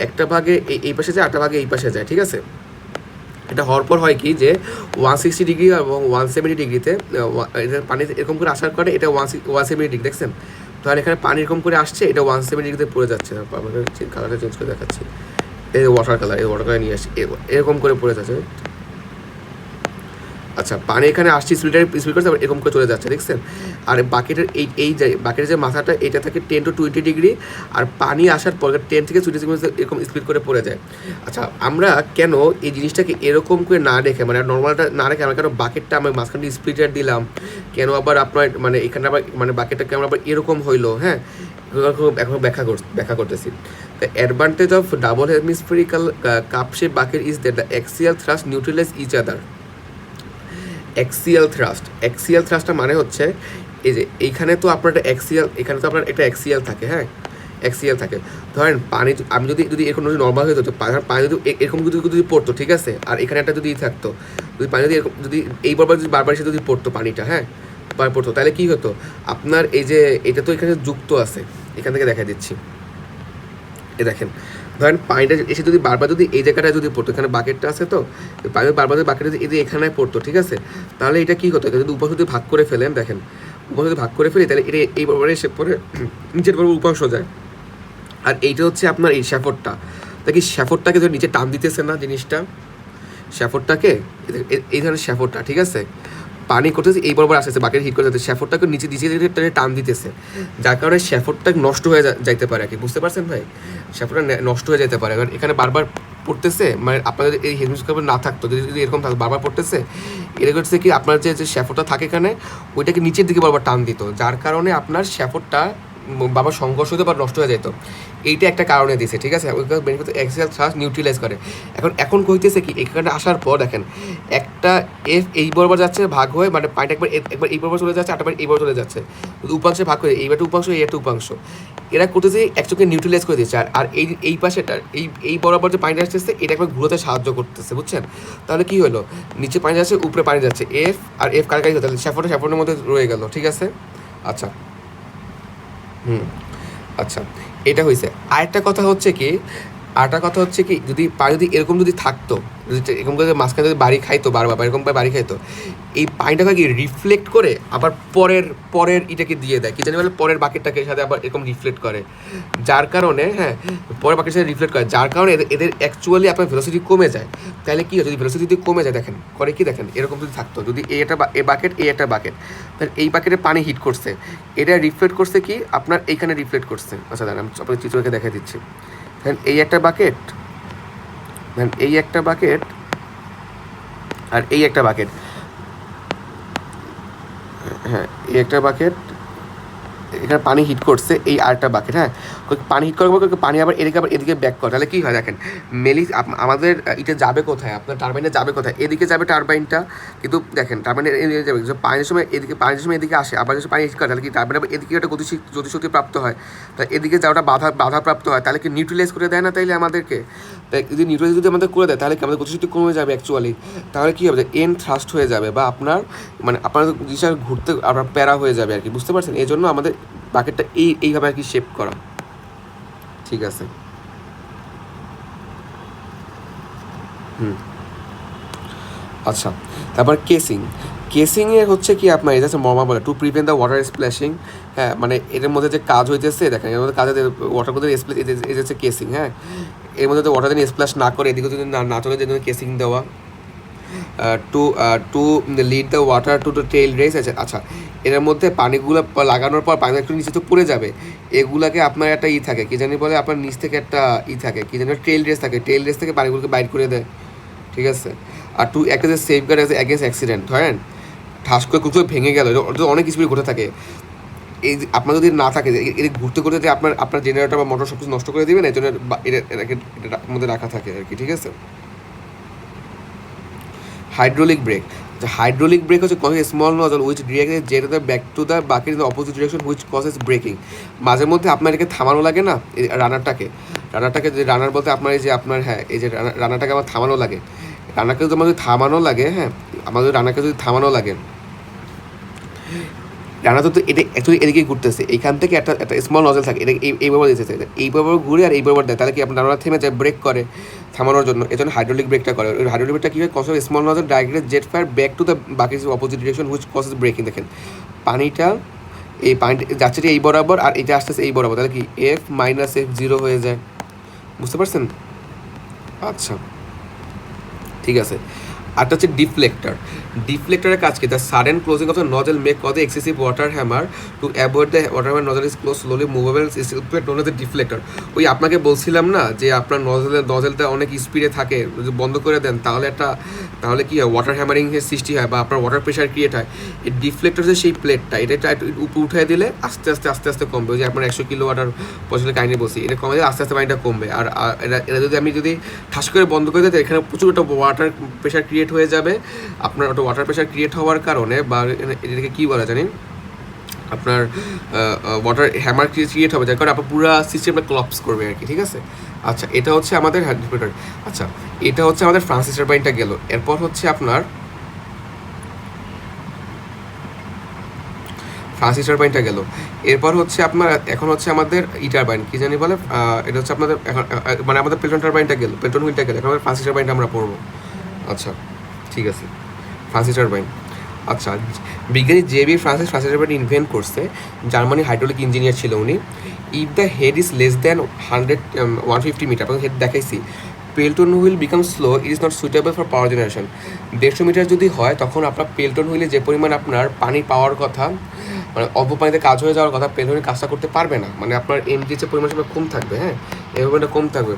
একটা ভাগে এই পাশে যায়, একটা ভাগে এই পাশে যায়, ঠিক আছে? এটা হওয়ার পর হয় কি যে 160 ডিগ্রি এবং 170 ডিগ্রিতে পানি এরকম করে আসার করে, এটা 170 ডিগ্রি দেখছেন, তাহলে এখানে পানি এরকম করে আসছে, এটা 170 ডিগ্রিতে পড়ে যাচ্ছে। কালারটা চেঞ্জ করে দেখাচ্ছি, এই ওয়াটার কালার নিয়ে আসছি, এরকম করে পড়ে যাচ্ছে। আচ্ছা, পানি এখানে আসছে, স্পিড করছে, এরকম করে চলে যাচ্ছে, দেখছেন? আর বাকেটের বাকেটের যে মাথাটা, এটা থাকে 10 to 20 ডিগ্রি, আর পানি আসার পর 10 থেকে 20 ডিগ্রি এরকম স্পিড করে পড়ে যায়। আচ্ছা, আমরা কেন এই জিনিসটাকে এরকম করে না রেখে, মানে নর্মালটা না রেখে, আমরা কেন বাকেটটা আমরা মাঝখানে স্প্লিটার দিলাম, কেন আবার আপনার মানে এখানে আবার মানে বাকেটটা কেমন আবার এরকম হইলো? হ্যাঁ, এখন ব্যাখ্যা করতেছি। The advantage of double hemispherical cup shape bucket is that the axial thrust neutralize each other. Axial থ্রাস্টটা মানে হচ্ছে এই যে এইখানে তো আপনার একটা এখানে তো আপনার একটা অ্যাক্সিয়াল থাকে। হ্যাঁ, অ্যাক্সিয়াল থাকে। ধরেন পানি আমি যদি এরকম নর্মাল হয়ে যেত, পানি যদি এরকম যদি পড়তো, ঠিক আছে, আর এখানে একটা যদি থাকতো, যদি পানি যদি এরকম যদি এই বারবার যদি বারবার এসে যদি পড়তো পানিটা, হ্যাঁ, পড়তো, তাহলে কী হতো? আপনার এই যে এটা তো এখানে যুক্ত আছে, এখান থেকে দেখা দিচ্ছি, এ দেখেন, ধরেন পানিটা এসে যদি বারবার যদি এই জায়গাটায় যদি পড়তো, এখানে বাকেটটা আছে, তো পানি বারবার যদি বাকেটটা যদি এখানে পড়তো, ঠিক আছে, তাহলে এটা কী হতো? যদি উপাংশ যদি ভাগ করে ফেলেন, দেখেন উপাংশ যদি ভাগ করে ফেলি, তাহলে এটা এই বারবারে এসে পরে নিচের বরাবর উপাংশ যায়। আর এইটা হচ্ছে আপনার এই শ্যাফটটা, তা কি শ্যাফটটাকে যদি নিচে টান দিতেছে না জিনিসটা, শ্যাফটটাকে, এই ধরনের শ্যাফটটা, ঠিক আছে, পানি করতেছে এই বরাবর আসতেছে, বাকেট হিট করে যাচ্ছে, শ্যাফটটাকে নিচে টান দিতেছে, যার কারণে শ্যাফটটা নষ্ট হয়ে যাইতে পারে আর কি। বুঝতে পারছেন ভাই? শ্যাফটটা নষ্ট হয়ে যেতে পারে, কারণ এখানে বারবার পড়তেছে, মানে আপনার যদি এই হেমিস্ফেরিক্যাল না থাকতো, যদি এরকম থাকতো বারবার পড়তেছে, এটা করছে কি আপনার যে শ্যাফটটা থাকে এখানে, ওইটাকে নিচের দিকে বারবার টান দিত, যার কারণে আপনার শ্যাফটটা বাবার সংঘর্ষ হতো বা নষ্ট হয়ে যেত। এইটা একটা কারণে দিছে, ঠিক আছে। ওই বেনিফিট অ্যাক্সিয়াল থ্রাস্ট নিউট্রিলাইজ করে। এখন কইতেছে কি, এখানে আসার পর দেখেন একটা এফ এই বরাবর যাচ্ছে ভাগ হয়ে, মানে পানিটা একবার এই বরাবর চলে যাচ্ছে, আরেকবার এই বরাবর চলে যাচ্ছে, উপাংশে ভাগ করে এইবার উপাংশ এই একটা উপাংশ, এরা করতেছে একচোখে নিউট্রিলাইজ করে দিচ্ছে। আর এই পাশেটা এই বরাবর যে পানিটা আসতেছে এটা একবার ঘুরোতে সাহায্য করতেছে, বুঝছেন। তাহলে কি হলো, নিচে পানি যাচ্ছে, উপরে পানি যাচ্ছে, এফ আর এফ কাছাকাছি হতে, তাহলে স্যাফনের মধ্যে রয়ে গেল, ঠিক আছে। আচ্ছা, আচ্ছা, এটা হয়েছে। আরেকটা কথা হচ্ছে কি যদি পানি যদি এরকম যদি থাকতো, যদি এরকম করে মাঝখানে যদি বাড়ি খাইতো বারবার এরকম বাড়ি খাইতো, এই পানিটাকে কি রিফ্লেক্ট করে আবার পরের এটাকে দিয়ে দেয়, কি জানি বলে পরের বাকেটটাকে সাথে আবার এরকম রিফ্লেক্ট করে, যার কারণে পরের বাকেটের সাথে রিফ্লেক্ট করে, যার কারণে এদের অ্যাকচুয়ালি আপনার ভেলোসিটি কমে যায়। তাহলে কি হয়, যদি ভেলোসিটি যদি কমে যায়, দেখেন করে কি, দেখেন এরকম যদি থাকতো, যদি এই বাকেট তাহলে এই বাকেটে পানি হিট করছে, এটা রিফ্লেক্ট করছে কি আপনার এইখানে রিফ্লেক্ট করছে। আচ্ছা দাঁড়ান, আমি আপনাকে চিত্রকে দেখা দিচ্ছি। দেন এই একটা বাকেট, আর এই একটা বাকেট, এই একটা বাকেট, এখানে পানি হিট করছে, এই আরেকটা বাকেট, পানি হিট করার পর পানি আবার এদিকে ব্যাক করে, তাহলে কী হয় দেখেন, আমাদের এটা যাবে কোথায়, আপনার টারবাইনে যাবে কোথায়, এদিকে যাবে টারবাইনটা, কিন্তু দেখেন টারবাইনের এদিকে যাবে, পানির সময় এদিকে আসে, আবার যদি পানি হিট করে তাহলে কি টারবাইন আবার এদিকে একটা গতিশক্তি প্রাপ্ত হয়, তাই এদিকে যাওয়াটা বাধাপ্রাপ্ত হয়, তাহলে কি নিউট্রিলাইজ করে দেয় না তাইলে আমাদেরকে। তাই যদি নিউট্রিলাইজ যদি আমাদের করে দেয় তাহলে কি আমাদের গতিশক্তি কমে যাবে অ্যাকচুয়ালি, তাহলে কী হবে, এন থ্রাস্ট হয়ে যাবে, বা আপনার জিনিসটা ঘুরতে আপনার প্যারা হয়ে যাবে আর কি, বুঝতে পারছেন। এই জন্য আমাদের বাকেটটা এইভাবে আর কি শেপ করা, ঠিক আছে। আচ্ছা, তারপর কেসিংয়ে হচ্ছে কি আপনার এটা হচ্ছে মর্মা বলে two prevent the water splashing. মানে এর মধ্যে যে কাজ হইতেছে দেখেন, এর মধ্যে কাজে ওয়াটার মধ্যে এই হচ্ছে কেসিং, এর মধ্যে তো ওয়াটার যেন স্প্ল্যাশ না করে, এদিকে যদি না চলে যেন কেসিং দেওয়া, to lead the water to the tail race আছে। আচ্ছা, এর মধ্যে পানিগুলো লাগানোর পর পানি একটু নিচে তো পড়ে যাবে, এগুলাকে আপনার একটা থাকে, কি জানি বলে, আপনার নিচ থেকে একটা থাকে, কি জানি টেইল রেস থাকে, টেইল রেস থেকে পানিগুলোকে বাইর করে দেয়, ঠিক আছে। আর একটা যে সেফগার্ড আছে অ্যাগেন্স্ট অ্যাক্সিডেন্ট, ধরেন ঠাস করে কোথাও ভেঙে গেল, এটা অনেক স্পিড ঘটে থাকে, এই আপনার যদি না থাকে এর ঘুরতে ঘুরতে আপনার জেনারেটর বা মোটর সব কিছু নষ্ট করে দেবেন, এই জন্য এটাকে মধ্যে রাখা থাকে আর কি, ঠিক আছে। হাইড্রোলিক ব্রেক হচ্ছে small nozzle which direct jet back to the bucket in the opposite direction which causes breaking. মাঝে মধ্যে আপনার এটাকে থামানো লাগে না, রানারটাকে যে রানার বলতে আপনার এই যে আপনার এই যে রানারটাকে আমার থামানো লাগে, রানারকে যদি আমাদের থামানো লাগে, রানাকে যদি থামানো লাগে, রানা তো এটা অ্যাকচুয়ালি এদিকেই ঘুরতেছে, এইখান থেকে একটা স্মল নজল থাকে, এটা এইভাবে দিতেছে, এইভাবে ঘুরে আর এইভাবে দেয়, তাহলে কি আপনার রানা থেমে যায় ব্রেক করে থামানোর জন্য, এই জন্য হাইড্রোলিক ব্রেকটা করে। ওই হাইড্রোলিক ব্রেকটা কী হয়, cause small nozzle direct jet fire back to the বাকি opposite direction which causes braking. দেখেন পানিটা যাচ্ছে এই বরাবর আর এটা আসতেছে এই বরাবর, তাহলে কি F-F0 হয়ে যায়, বুঝতে পারছেন। আচ্ছা, ঠিক আছে। আরটা হচ্ছে ডিফ্লেক্টরের কাজ কি, the sudden closing of the nozzle make cause the excessive water hammer to avoid the water hammer nozzle is close slowly movable known as the deflector. ওই আপনাকে বলছিলাম না যে আপনার নজলটা অনেক স্পিডে থাকে, যদি বন্ধ করে দেন তাহলে কি হয়, ওয়াটার হ্যামারিংয়ের সৃষ্টি হয় বা আপনার ওয়াটার প্রেশার ক্রিয়েট হয়। এই ডিফ্লেক্টর যে সেই প্লেটটা, এটা উপরে উঠে দিলে আস্তে আস্তে কমবে, ওই যে আপনার 100 কিলো ওয়াটার পছন্দের কাহিনী বলছি, এটা কমে দিলে আস্তে পানিটা কমবে। আর এটা যদি ঠাস করে বন্ধ করে দিতে, এখানে প্রচুর একটা ওয়াটার প্রেশার ক্রিয়েট হয়ে যাবে। আপনার ওটা ওয়াটার প্রেশার ক্রিয়েট হওয়ার কারণে, বা এটাকে কী বলা জানেন, আপনার ওয়াটার হ্যামার ক্রিয়েট হবে, যার কারণে আপনার পুরো সিস্টেমটা ক্লপস করবে আর কি, ঠিক আছে। আচ্ছা, এটা হচ্ছে আমাদের ডিফ্লেক্টর। আচ্ছা, এটা হচ্ছে আমাদের ফ্রান্সিস টারবাইনটা গেল। এরপর হচ্ছে আপনার এরপর হচ্ছে আপনার এখন হচ্ছে আমাদের টারবাইন, কি জানি বলে, এটা হচ্ছে আপনাদের এখন মানে আমাদের পেলটন টারবাইনটা গেল, পেলটন হুইলটা গেল, এখন আমাদের ফ্রান্সিস টারবাইনটা আমরা পড়বো। আচ্ছা, ঠিক আছে, ফ্রান্সিস টারবাইন। আচ্ছা, বিজ্ঞানী জেবি ফ্রান্সিস টারবাইন ইনভেন্ট করছে, জার্মানি হাইড্রোলিক ইঞ্জিনিয়ার ছিল উনি। If the head is less than 150 metre, আপনাকে হেড দেখাইছি, Pelton wheel become slow, it is not suitable for power generation. 150 metre যদি হয় তখন আপনার পেলটন হুইলে যে পরিমাণ আপনার পানি পাওয়ার কথা, মানে অল্প পানিতে কাজ হয়ে যাওয়ার কথা, পেলটন হুইল কাজটা করতে পারবে না, মানে আপনার এমজিএচের পরিমাণ কম থাকবে, এই পরিমাণটা কম থাকবে,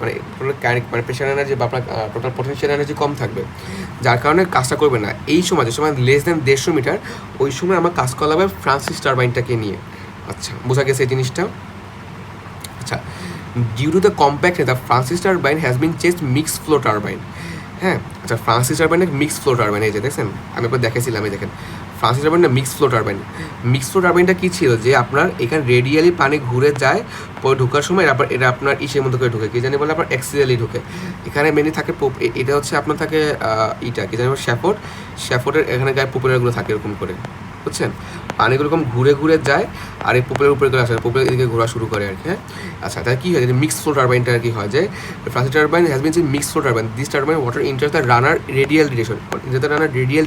মানে প্রেশার এনার্জি বা আপনার টোটাল পটেনশিয়াল এনার্জি কম থাকবে, যার কারণে কাজটা করবে না। এই সময় যে সময় লেস দ্যান 150 মিটার, ওই সময় আমার কাজ করা হবে ফ্রান্সিস টারবাইনটাকে নিয়ে, আচ্ছা, বোঝা গেছে এই জিনিসটা। আচ্ছা, due to the compact the Francis turbine has been change mix flow turbine. হ্যাঁ, আচ্ছা, ফ্রান্সিস টারবাইনের মিক্স ফ্লো টারবাইন, এই যে দেখছেন আমি আপনার দেখেছিলাম, এই দেখেন ফ্রান্সিস টারবাইনটা mix flow turbine. Mix flow টারবাইনটা কী ছিল, যে আপনার এখানে রেডিয়ালি পানি ঘুরে যায়, পরে ঢোকার সময় এটা আপনার ইসের মধ্যে করে ঢুকে, কি জানি বলে আপনার অ্যাক্সিয়ালি ঢুকে। এখানে মেনলি থাকে এটা হচ্ছে আপনার থাকে ইটা কি জানি শ্যাফোর্ডের এখানে গায়ে পপুলারগুলো থাকে এরকম করে, বুঝছেন? পানিগুলো এরকম ঘুরে ঘুরে যায় আর এই পপুলার উপরে করে আসে, পপুলার এদিকে ঘোরা শুরু করে আর কি। হ্যাঁ, আচ্ছা, তাহলে কী হয় যে মিক্স ফ্লো টারবাইনটা আর কি হয় যে Francis turbine has been mix flow turbine. This turbine water enter the runner radial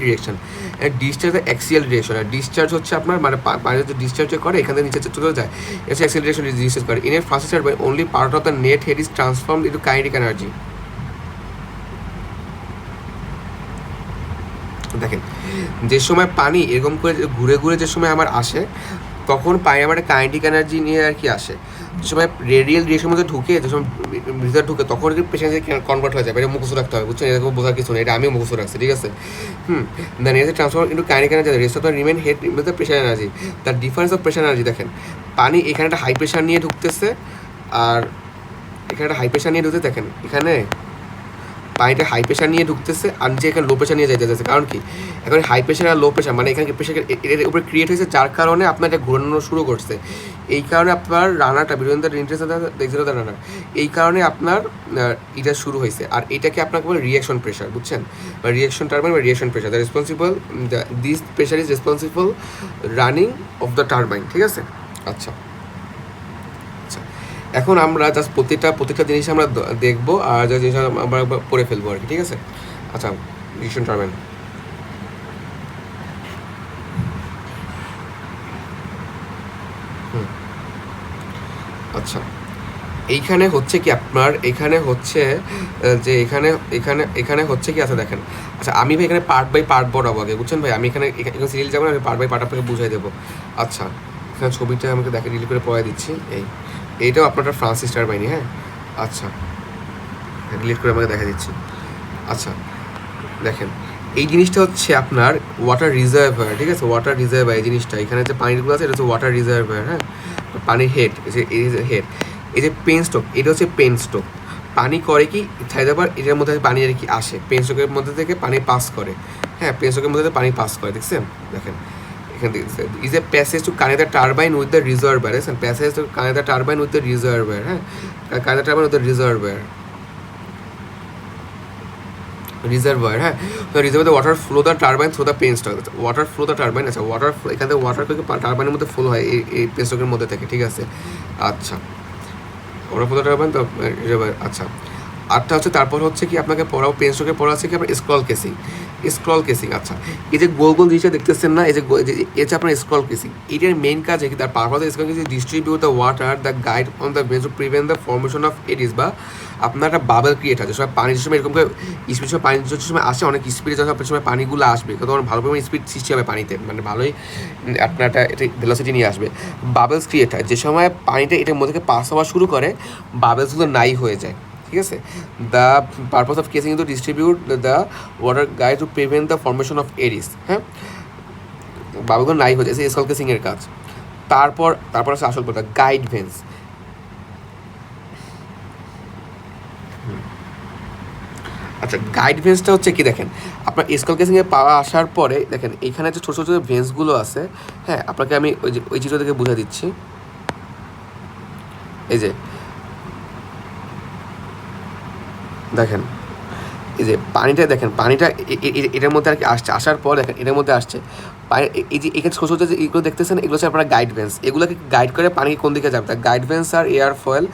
direction, and discharge the axial direction. আর ডিসচার্জ হচ্ছে আপনার মানে পানি যে ডিসচার্জ করে এখান থেকে নিচে চলে যায়, এটা হচ্ছে অ্যাক্সিয়াল ডিরেকশন ডিসচার্জ করে। In a Francis turbine only part of the net head is transformed into kinetic energy. দেখেন, যে সময় পানি এরকম করে ঘুরে ঘুরে যে সময় আমার আসে, তখন পানি আমার কাইনেটিক এনার্জি নিয়ে আর কি আসে। যে সময় রেডিয়াল ডিরেকশনের মধ্যে ঢুকে, যে সময় ভিতরে ঢুকে, তখন কিন্তু পেশেন্টে কনভার্ট হয়ে যাবে। এটা মুখস্থ রাখতে হবে, বুঝছেন? এরকম বোঝার কিছু নেই, এটা আমিও মুখস্থ রাখছি, ঠিক আছে? দেন এজ এ ট্রান্সফার কিন্তু kinetic energy, rest of the remain head with the pressure energy. The difference of pressure energy, দেখেন পানি এখানে একটা হাই প্রেশার নিয়ে ঢুকতেছে, আর এখানে একটা হাই প্রেশার নিয়ে ঢুকতে, দেখেন এখানে পানিটা হাই প্রেশার নিয়ে ঢুকতেছে আর নিচে এখানে লো প্রেশার নিয়ে যাইতেছে। কারণ কি, এখন হাই প্রেশার আর লো প্রেশার মানে এখানে প্রেশার এর উপরে ক্রিয়েট হয়েছে, যার কারণে আপনার এটা ঘুরানো শুরু করছে। এই কারণে আপনার রানারটা বিটুইন দ্য ইন্টারেস্ট দেখছিল দ্য রানার, এই কারণে আপনার এটা শুরু হয়েছে। আর এটাকে আপনাকে বলে রিয়াকশন প্রেশার, বুঝছেন? বা রিয়াকশন টারবাইন বা reaction pressure, the responsible this pressure is responsible running of the turbine, ঠিক আছে? আচ্ছা, এখন আমরা জাস্ট প্রত্যেকটা জিনিস আমরা দেখবো, আর যা জিনিস আমরা পড়ে ফেলবো আর কি, ঠিক আছে? আচ্ছা, রিয়াকশন টারবাইন। আচ্ছা, এইখানে হচ্ছে কি আপনার, এখানে হচ্ছে যে এখানে এখানে এখানে হচ্ছে কি, আচ্ছা দেখেন, আচ্ছা আমি ভাই এখানে পার্ট বাই পার্ট বড়াবো আগে, বুঝছেন ভাই? আমি এখানে সিরিয়াল যাবো না, আমি পার্ট বাই পার্ট আপনাকে বুঝাই দেবো। আচ্ছা, এখানে ছবিটা আমাকে দেখে ডিলিট করে পড়াই দিচ্ছি। এইটাও আপনারটা ফ্রান্সিস টারবাইনই। হ্যাঁ, আচ্ছা, ডিলিট করে আমাকে দেখা দিচ্ছি। আচ্ছা, দেখেন এই জিনিসটা হচ্ছে আপনার ওয়াটার রিজার্ভার, ঠিক আছে? ওয়াটার রিজার্ভার এই জিনিসটা, এখানে যে পানিগুলো আছে এটা হচ্ছে ওয়াটার রিজার্ভার। হ্যাঁ, পানির হেড, হেড, এই যে পেন স্ট্রোক, এটা হচ্ছে পেন স্ট্রোক। পানি করে কি থাইদাবার, এটার মধ্যে পানি আর কি আসে, পেন স্ট্রোকের মধ্যে থেকে পানি পাস করে। হ্যাঁ, পেন স্ট্রোকের মধ্যে থেকে পানি পাস করে, দেখছেন? দেখেন এখান থেকে is a passage to connect the turbine with the reservoir, দেখছেন? Passage to connect the turbine with the reservoir. হ্যাঁ, connect the turbine with the reservoir. হ্যাঁ, তো reservoir water flow the turbine through the penstock, water flow the turbine. আচ্ছা, ওয়াটার এখান থেকে ওয়াটার টারবাইনের মধ্যে ফ্লো হয় এই পেন স্টকের মধ্যে থেকে, ঠিক আছে? আচ্ছা, ওয়াটার ফ্লো দ্য টারবাইন তো রিজার্ভার। আচ্ছা, আরটা হচ্ছে তারপর হচ্ছে কি আপনাকে পড়াও পেন স্ট্রোকে পড়া আছে কি আপনার স্ক্রল কেসিং। আচ্ছা, এই যে গোল গোল জিনিসটা দেখতেছেন না, এই যে হচ্ছে আপনার স্ক্রল কেসিং, এটার মেইন কাজ কি, তার purpose scroll casing distribute the water the guide on the bench two prevent the formation of Aedes, বা আপনার একটা বাবেল ক্রিয়েট হয়। যে সময় পানির সময় এরকম করে স্পিড সময় পানি যত সময় আসে, অনেক স্পিডে যখন আপনার সময় পানিগুলো আসবে, তখন ভালো পরিমাণে স্পিড সৃষ্টি হবে পানিতে, মানে ভালোই আপনার এটা ভেলোসিটি নিয়ে আসবে। বাবেলস ক্রিয়েট হয় যে সময় পানিটা এটার মধ্যে পাস হওয়া শুরু করে, বাবেলসগুলো নাই হয়ে যায়, ঠিক আছে? The purpose of casing to distribute the water guide to prevent the formation of eddies. হ্যাঁ, বাবুগুলো নাই হয়ে যায়, স্কল কেসিংয়ের কাজ। তারপর আছে আসল কথা, গাইড ভেন্স। আচ্ছা, গাইড ভেন্সটা হচ্ছে কি, দেখেন আপনার স্কল কেসিংয়ে পাওয়া আসার পরে দেখেন এখানে যে ছোটো ছোটো ভেন্সগুলো আছে। হ্যাঁ, আপনাকে আমি ওই চিত্র থেকে বুঝে দিচ্ছি। এই যে দেখেন, এই যে পানিটা, দেখেন পানিটা এটার মধ্যে আর কি আসছে, আসার পর দেখেন এটার মধ্যে আসছে পানি। এই যে এখানে ছোটো ছোটো যে এগুলো দেখতেছেন, এগুলো হচ্ছে আপনার গাইড ভেন্স। এগুলোকে গাইড করে পানি কোন দিকে যাবে, তার গাইড ভেন্স আর aerofoil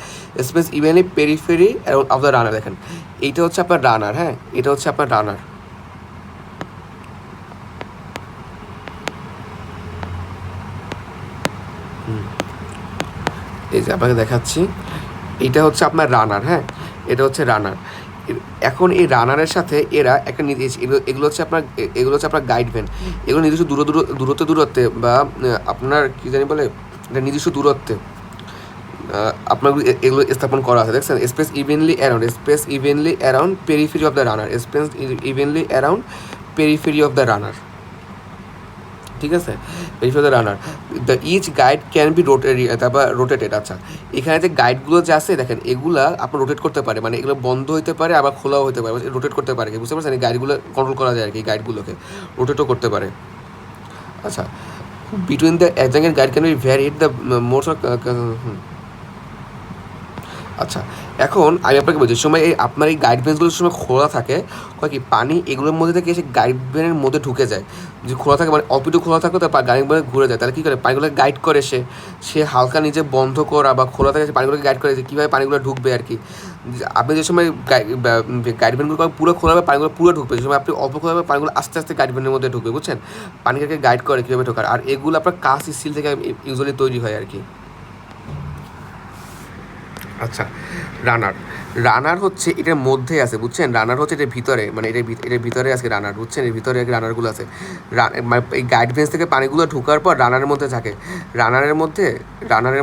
space evenly periphery of the runner. দেখেন এইটা হচ্ছে আপনার রানার। হ্যাঁ, এটা হচ্ছে আপনার রানার। এই যে আপনাকে দেখাচ্ছি, এইটা হচ্ছে আপনার রানার। হ্যাঁ, এটা হচ্ছে রানার। এখন এই রানারের সাথে এরা একটা এগুলো হচ্ছে আপনার গাইড ভ্যান। এগুলো নির্দিষ্ট দূরত্বে বা আপনার কী জানি বলে, এটা নির্দিষ্ট দূরত্বে আপনার এগুলো স্থাপন করা আছে, দেখছেন? Space evenly around periphery of the runner, ঠিক আছে, benefit of the runner, the each guide can be তারপর রোটেটেড। আচ্ছা, এখানে যে গাইডগুলো যে আছে দেখেন, এগুলা আপনার রোটেট করতে পারে, মানে এগুলো বন্ধ হতে পারে আবার খোলাও হতে পারে, রোটেট করতে পারে, বুঝতে পারছেন? এই গাইডগুলো কন্ট্রোল করা যায় আর কি, গাইডগুলোকে রোটেটও করতে পারে। আচ্ছা, between the adjacent guide can be varied the modes of. আচ্ছা, এখন আমি আপনাকে বলছি, সময় এই আপনার এই গাইড বেঞ্চগুলোর সময় খোলা থাকে, হয় কি পানি এগুলোর মধ্যে থেকে এসে গাইড বেনের মধ্যে ঢুকে যায়, যে খোলা থাকে মানে অল্প একটু খোলা থাকলে তো গাইড বেনে ঘুরে যায়, তাহলে কী করে পানিগুলোকে গাইড করে, সে হালকা নিজে বন্ধ করা বা খোলা থাকে সে পানিগুলোকে গাইড করে যে কীভাবে পানিগুলো ঢুকবে আর কি। আপনি যে সময় গাইড বেনগুলো পুরো খোলা হবে পানিগুলো পুরো ঢুকবে, যে সময় আপনি অল্প খোলা হবে পানিগুলো আস্তে আস্তে গাইড বেনের মধ্যে ঢুকবে, বুঝছেন? পানিকে গাইড করে কীভাবে ঢোকার, আর এগুলো আপনার কাঁচ স্টিল থেকে ইউজুয়ালি তৈরি হয় আর কি। আচ্ছা, রানার, রানার হচ্ছে এটার মধ্যে আছে, বুঝছেন? রানার হচ্ছে এটার ভিতরে, মানে এটার ভিতরে আছে রানার, বুঝছেন? এর ভিতরে রানারগুলো আছে। মানে এই গাইড বেঞ্চ থেকে পানিগুলো ঢোকার পর রানারের মধ্যে থাকে। রানারের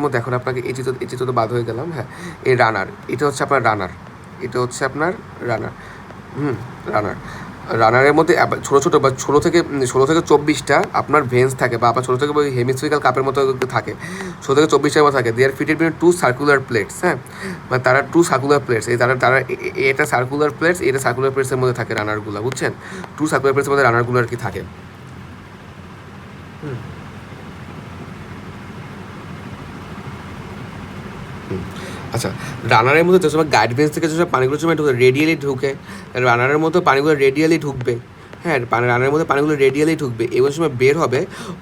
মধ্যে এখন আপনাকে এই চিত্র তো বাদ হয়ে গেলাম। হ্যাঁ, এই রানার, এটা হচ্ছে আপনার রানার, এটা হচ্ছে আপনার রানার। রানার, রানারের মধ্যে ছোটো ছোটো বা ষোলো থেকে 24টা আপনার ভেন্স থাকে, বা আপনার ছোটো থেকে ওই হেমিস্ফিরিক্যাল কাপের মতো থাকে, 16 থেকে 24টার মতো থাকে। দেয়ার ফিটেড বিন 2 সার্কুলার প্লেটস। হ্যাঁ, মানে তারা 2 সার্কুলার প্লেটস, এই তারা এটা সার্কুলার প্লেটস, এটা সার্কুলার প্লেটসের মধ্যে থাকে রানারগুলো, বুঝছেন? 2 সার্কুলার প্লেটসের মধ্যে রানারগুলো আর কি থাকে। আচ্ছা, রানারের মধ্যে যে সময় গাইড বেঞ্চ থেকে যে সময় পানিগুলো সময় ঢুকে রেডিয়ালি ঢুকে, রানারের মধ্যে পানিগুলো রেডিয়ালি ঢুকবে। হ্যাঁ, রানারের মধ্যে পানিগুলো রেডিয়ালি ঢুকবে, এবার সময় বের হবে,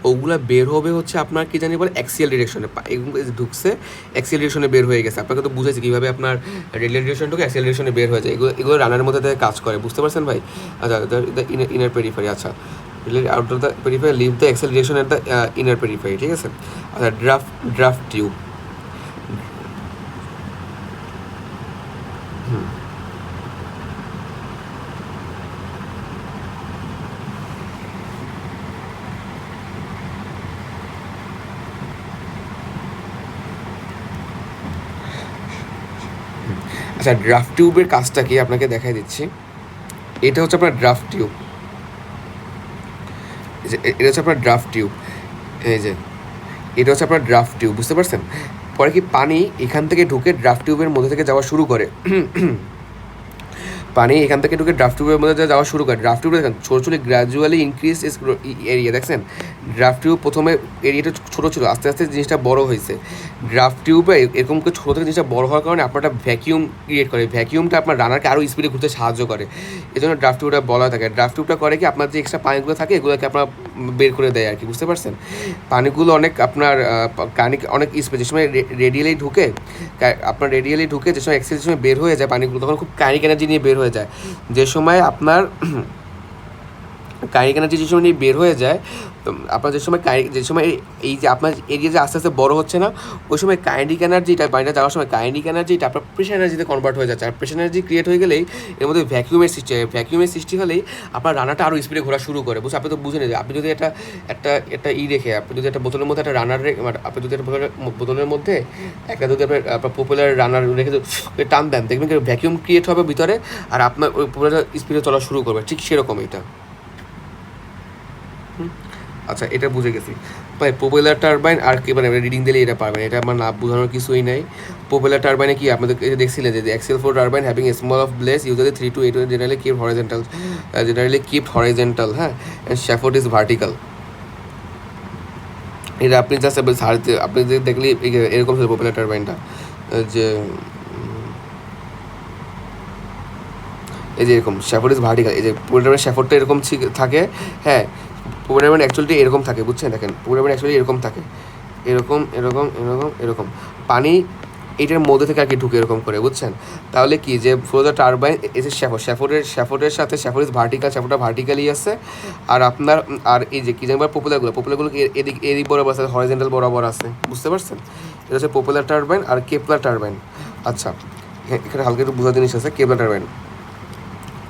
ওগুলো বের হবে হচ্ছে আপনার কি জানি বলে অ্যাক্সিয়াল ডিরেকশনে। এগুলো ঢুকছে অ্যাক্সিয়াল ডিরেকশনে বের হয়ে গেছে, আপনাকে তো বুঝেছি কীভাবে আপনার রেডিয়াল ডিরেকশন ঢুকে অ্যাক্সিয়াল ডিরেকশনে বের হয়ে যায়, এগুলো রানারের মধ্যে থেকে কাজ করে, বুঝতে পারছেন ভাই? আচ্ছা, দ্য ইনার পেরিফেরি। আচ্ছা, out of the periphery leave the axial direction at the inner periphery, ঠিক আছে? আচ্ছা, ড্রাফট টিউব। আচ্ছা, ড্রাফট টিউবের কাজটা কি আপনাকে দেখাই দিচ্ছি। এটা হচ্ছে আপনার ড্রাফট টিউব, এটা হচ্ছে আপনার ড্রাফট টিউব, এই যে এটা হচ্ছে আপনার ড্রাফট টিউব, বুঝতে পারছেন? পরে কি পানি এখান থেকে ঢুকে ড্রাফট টিউবের মধ্যে থেকে যাওয়া শুরু করে, পানি এখান থেকে ঢুকে ড্রাফট টিউবের মধ্যে যাওয়া শুরু করে। ড্রাফট টিউব দেখেন ছোটো ছোটো গ্র্যাজুয়ালি ইনক্রিজ ইস এরিয়া, দেখছেন? ড্রাফট টিউব প্রথমে এরিয়াটা ছোটো ছিল, আস্তে আস্তে জিনিসটা বড় হয়েছে। ড্রাফট টিউবে এরকম করে ছোটো থেকে জিনিসটা বড় হওয়ার কারণে আপনার একটা ভ্যাকিউম ক্রিয়েট করে, ভ্যাকিউমটা আপনার রানারকে আরও স্পিডে ঘুরতে সাহায্য করে, এই জন্য ড্রাফট টিউবটা বলা থাকে। ড্রাফট টিউবটা করে কি আপনার যে এক্সট্রা পানিগুলো থাকে এগুলোকে আপনার বের করে দেয় আর কি, বুঝতে পারছেন? পানিগুলো অনেক আপনার অনেক স্পিড, যে সময় রেডিয়ালি ঢুকে, আপনার রেডিয়ালি ঢুকে যে সময় এক্সেল সময় বের হয়ে যায় পানিগুলো, তখন খুব কাইনিক এনার্জি নিয়ে বের হয়ে যায়। যে সময় আপনার কাইনিক এনার্জি যে সময় নিয়ে বের হয়ে যায়, তো আপনার যে সময় এই যে আপনার এরিয়া যে আস্তে আস্তে বড় হচ্ছে না, ওই সময় কাইনিক এনার্জিটা পানিটা যাওয়ার সময় কাইনিক এনার্জিটা আপনার প্রেশার এনার্জিতে কনভার্ট হয়ে যাচ্ছে, আর প্রেশার এনার্জি ক্রিয়েট হয়ে গেলেই এর মধ্যে ভ্যাকিউমের সৃষ্টি হলেই আপনার রানারটা আরও স্পিডে ঘোরা শুরু করে। বুঝতে আপনি তো বুঝে নিন, আপনি যদি একটা রেখে, আপনি যদি একটা বোতলের মধ্যে একটা রানার আপনি যদি একটা বোতলের মধ্যে একটা যদি আপনার পপুলার রানার রেখে টান দেন, দেখবেন ভ্যাকিউম ক্রিয়েট হবে ভিতরে, আর আপনার ওই পপুলার স্পিডে চলা শুরু করবে, ঠিক সেরকম এটা। আচ্ছা, এটা বুঝে গেছি ভাই। পপুলার টারবাইন আর কি মানে রিডিং দিলে এটা পারবেন, এটা আমার না বোঝানোর কিছুই নাই। পপুলার টারবাইনে কি আপনাদের দেখছিলেন যে Excel four turbine having a small of bless usually 3 to 8 generally kept horizontal, হ্যাঁ, অ্যান্ড শ্যাফট ইজ ভার্টিক্যাল। এটা আপনি জাস্ট আপনি দেখলে এরকম ছিল পপুলার টারবাইনটা, যে এই যে এরকম শ্যাফট ইজ ভার্টিক্যাল, এই যে পপুলার টারবাইন শ্যাফটটা এরকম থাকে, হ্যাঁ, পপুলার টারবাইন অ্যাকচুয়ালি এরকম থাকে, বুঝছেন? দেখেন পপুলার টারবাইন অ্যাকচুয়ালি এরকম থাকে, এরকম এরকম এরকম এরকম পানি এটার মধ্যে থেকে আর কি ঢুকে এরকম করে, বুঝছেন? তাহলে কি যে ফ্লোজার টারবাইন এসে শ্যাফটের সাথে শ্যাফট ইজ ভার্টিক্যাল, শ্যাফটটা ভার্টিক্যালি আছে, আর আপনার আর এই যে কি জানি পপুলারগুলো এদিক বরাবর আছে, হরিজন্টাল বরাবর আছে, বুঝতে পারছেন? এটা হচ্ছে পপুলার টারবাইন আর কেপলার টারবাইন। আচ্ছা, এখানে হালকা একটু বোঝার জিনিস আছে। কেপলার টারবাইন,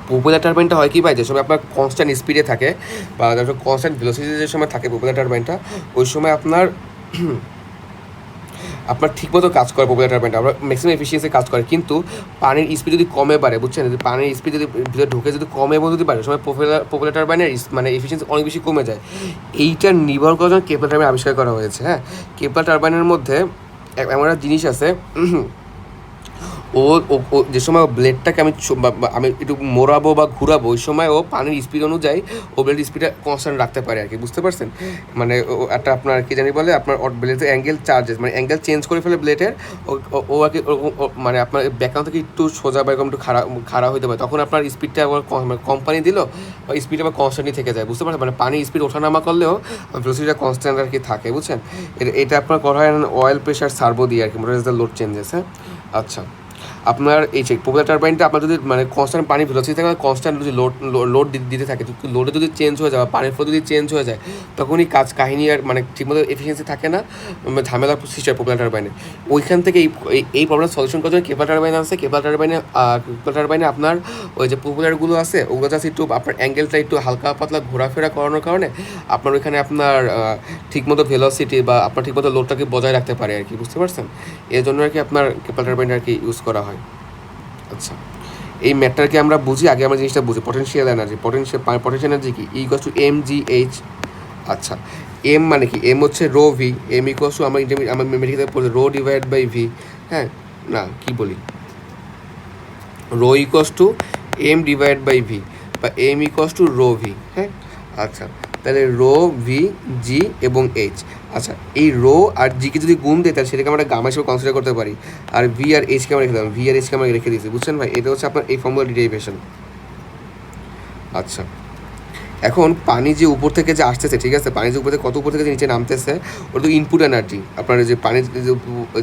পপুলার টারবাইনটা হয় কি ভাই, যে সময় আপনার কনস্ট্যান্ট স্পিডে থাকে বা কনস্ট্যান্ট ভেলোসিটি যে সময় থাকে পপুলার টারবাইনটা, ওই সময় আপনার আপনার ঠিকমতো কাজ করে পপুলার টারবাইনটা, আমরা ম্যাক্সিমাম এফিসিয়েন্সি কাজ করে, কিন্তু পানির স্পিড যদি কমে বাড়ে, বুঝছেন, যদি পানির স্পিড যদি ভিতরে ঢুকে যদি কমে এবং যদি বাড়ে, সময় পপুলার টারবাইনের মানে এফিসিয়েন্সি অনেক বেশি কমে যায়। এইটা নির্ভর করার জন্য কেপলার টারবাইন আবিষ্কার করা হয়েছে। হ্যাঁ, কেপলার টারবাইনের মধ্যে এমন একটা জিনিস আছে, ও যে সময় ব্লেডটাকে আমি একটু মোড়াবো বা ঘুরাবো, ওই সময় ও পানির স্পিড অনুযায়ী ও ব্লেড স্পিডটা কনস্ট্যান্ট রাখতে পারে আর কি, বুঝতে পারছেন? মানে ও একটা আপনার কি জানি বলে, আপনার ব্লেডের অ্যাঙ্গেল চার্জেস, মানে অ্যাঙ্গেল চেঞ্জ করে ফেলে ব্লেডের, ও আর কি মানে আপনার ব্যাকগ্রাউন্ড থেকে একটু সোজা বা এরকম একটু খাড়া হইতে পারে, তখন আপনার স্পিডটা আবার কোম্পানি দিল বা স্পিড আবার কনস্ট্যান্টই থেকে যায়, বুঝতে পারছেন? মানে পানির স্পিড ওঠানামা করলেও ভেলোসিটিটা কনস্ট্যান্ট আর কি থাকে, বুঝছেন? এটা আপনার করা হয় অয়েল প্রেশার সার্ভো দিয়ে আর কি, motor is the load changes. হ্যাঁ, আচ্ছা, আপনার এই যে পপুলার টারবাইনটা আপনার যদি মানে কনস্ট্যান্ট পানি ভেলোসিটি থাকে, কনস্ট্যান্ট যদি লোড দিতে থাকে, লোডে যদি চেঞ্জ হয়ে যায় বা পানির ফ্লো যদি চেঞ্জ হয়ে যায়, তখনই কাহিনী আর মানে ঠিকমতো এফিসিয়েন্সি থাকে না, ঝামেলা সৃষ্টি হয় পপুলার টারবাইনে। ওইখান থেকে এই প্রবলেম সলিউশন করার জন্য কেপলার টারবাইন আছে। কেপলার টারবাইনে আপনার ওই যে পপুলারগুলো আছে, ওগুলো জাস্ট একটু আপনার অ্যাঙ্গেলটা একটু হালকা পাতলা ঘোরাফেরা করানোর কারণে আপনার ওইখানে আপনার ঠিকমতো ভেলোসিটি বা আপনার ঠিকমতো লোডটাকে বজায় রাখতে পারে আর কি, বুঝতে পারছেন? এর জন্য আর কি আপনার কেপলার টারবাইন আর কি ইউজ করা হয়। আচ্ছা, এই ম্যাটারকে আমরা বুঝি, আগে আমরা জিনিসটা বুঝি, পটেনশিয়াল এনার্জি। পটেনশিয়াল এনার্জি কি? Equals to mgh। আচ্ছা, এম মানে কি? এম হচ্ছে rho V. M equals to আমরা মেডিকেলে পড়ছি রো ডিভাইড বাই ভি। হ্যাঁ, না কি বলি, rho equals to M divide by V, বা M equals to rho V. হ্যাঁ, আচ্ছা, তাহলে রো ভি জি এবং এইচ। আচ্ছা, এই রো আর জিকে যদি গুণ দেয় তাহলে সেটাকে আমরা গামা হিসেবে কনসিডার করতে পারি, আর ভি আর এইচকে আমরা রেখে দিলাম, ভি আর এইচকে আমরা রেখে দিয়েছি, বুঝছেন ভাই? এটা হচ্ছে আপনার এই ফর্মুলা ডেরিভেশন। আচ্ছা, এখন পানি যে উপর থেকে যে আসতেছে, ঠিক আছে, পানি যে উপর থেকে কত উপর থেকে যে নিচে নামতেছে, ওটা তো ইনপুট এনার্জি। আপনার যে পানি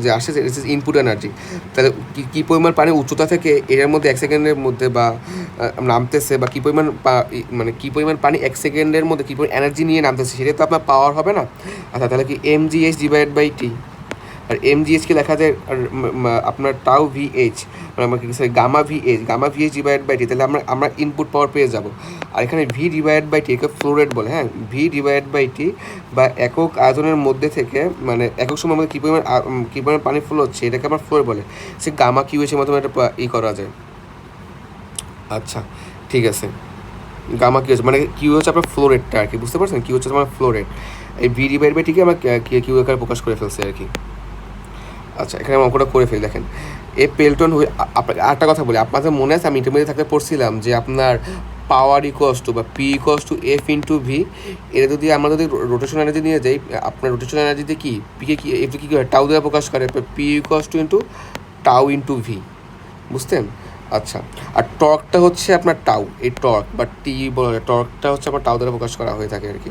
যে আসতেছে ইটস ইনপুট এনার্জি। তাহলে কী পরিমাণ পানি উচ্চতা থেকে এর মধ্যে 1 সেকেন্ডের মধ্যে বা নামতেছে, বা কী পরিমাণ মানে কী পরিমাণ পানি 1 সেকেন্ডের মধ্যে কী পরিমাণ এনার্জি নিয়ে নামতেছে, সেটা তো আপনার পাওয়ার হবে না। আচ্ছা, তাহলে কি mgh ডিভাইড বাই টি, আর mgh কে লেখা যায় আর আপনার টাউ ভিএইচ, মানে আমার কি gamma VH divide by T. তাহলে আমরা ইনপুট পাওয়ার পেয়ে যাব। আর এখানে ভি ডিভাইড বাই টি, একে ফ্লো রেট বলে। হ্যাঁ, ভি ডিভাইড বাই টি, বা একক আয়তনের মধ্যে থেকে মানে একক সময়ের মধ্যে কী পরিমাণ পানি ফ্লো হচ্ছে, এটাকে আমার ফ্লো রেট বলে। সে গামা কিউএসের মাধ্যমে একটা করা যায়। আচ্ছা, ঠিক আছে, গামা কিউ মানে কিউ হচ্ছে আপনার ফ্লো রেটটা আর কি, বুঝতে পারছেন? কিউ হচ্ছে আমার ফ্লো রেট। এই ভি ডিভাইড বাই টিকে আমরা কিউ আকারে প্রকাশ করে ফেলছি আর কি। আচ্ছা, এখানে আমি অঙ্কটা করে ফেলি, দেখেন। এ পেল্টন হয়ে আপনাকে আরেকটা কথা বলি, আপনাদের মনে আছে আমি ইন্টারমিডিয়েট থাকতে পড়ছিলাম যে আপনার পাওয়ার ইকোয়াস টু বা P equals to F into V. এটা যদি আমরা যদি রোটেশন এনার্জি নিয়ে যাই, আপনার রোটেশন এনার্জিতে কি পিকে কি এফ কী করে টাউ দ্বারা প্রকাশ করে, P equals to into tau into V, বুঝতেন? আচ্ছা, আর টর্কটা হচ্ছে আপনার টাউ, এই টর্ক বা টি বলে, টর্কটা হচ্ছে আপনার টাউ দ্বারা প্রকাশ করা হয়ে থাকে আর কি।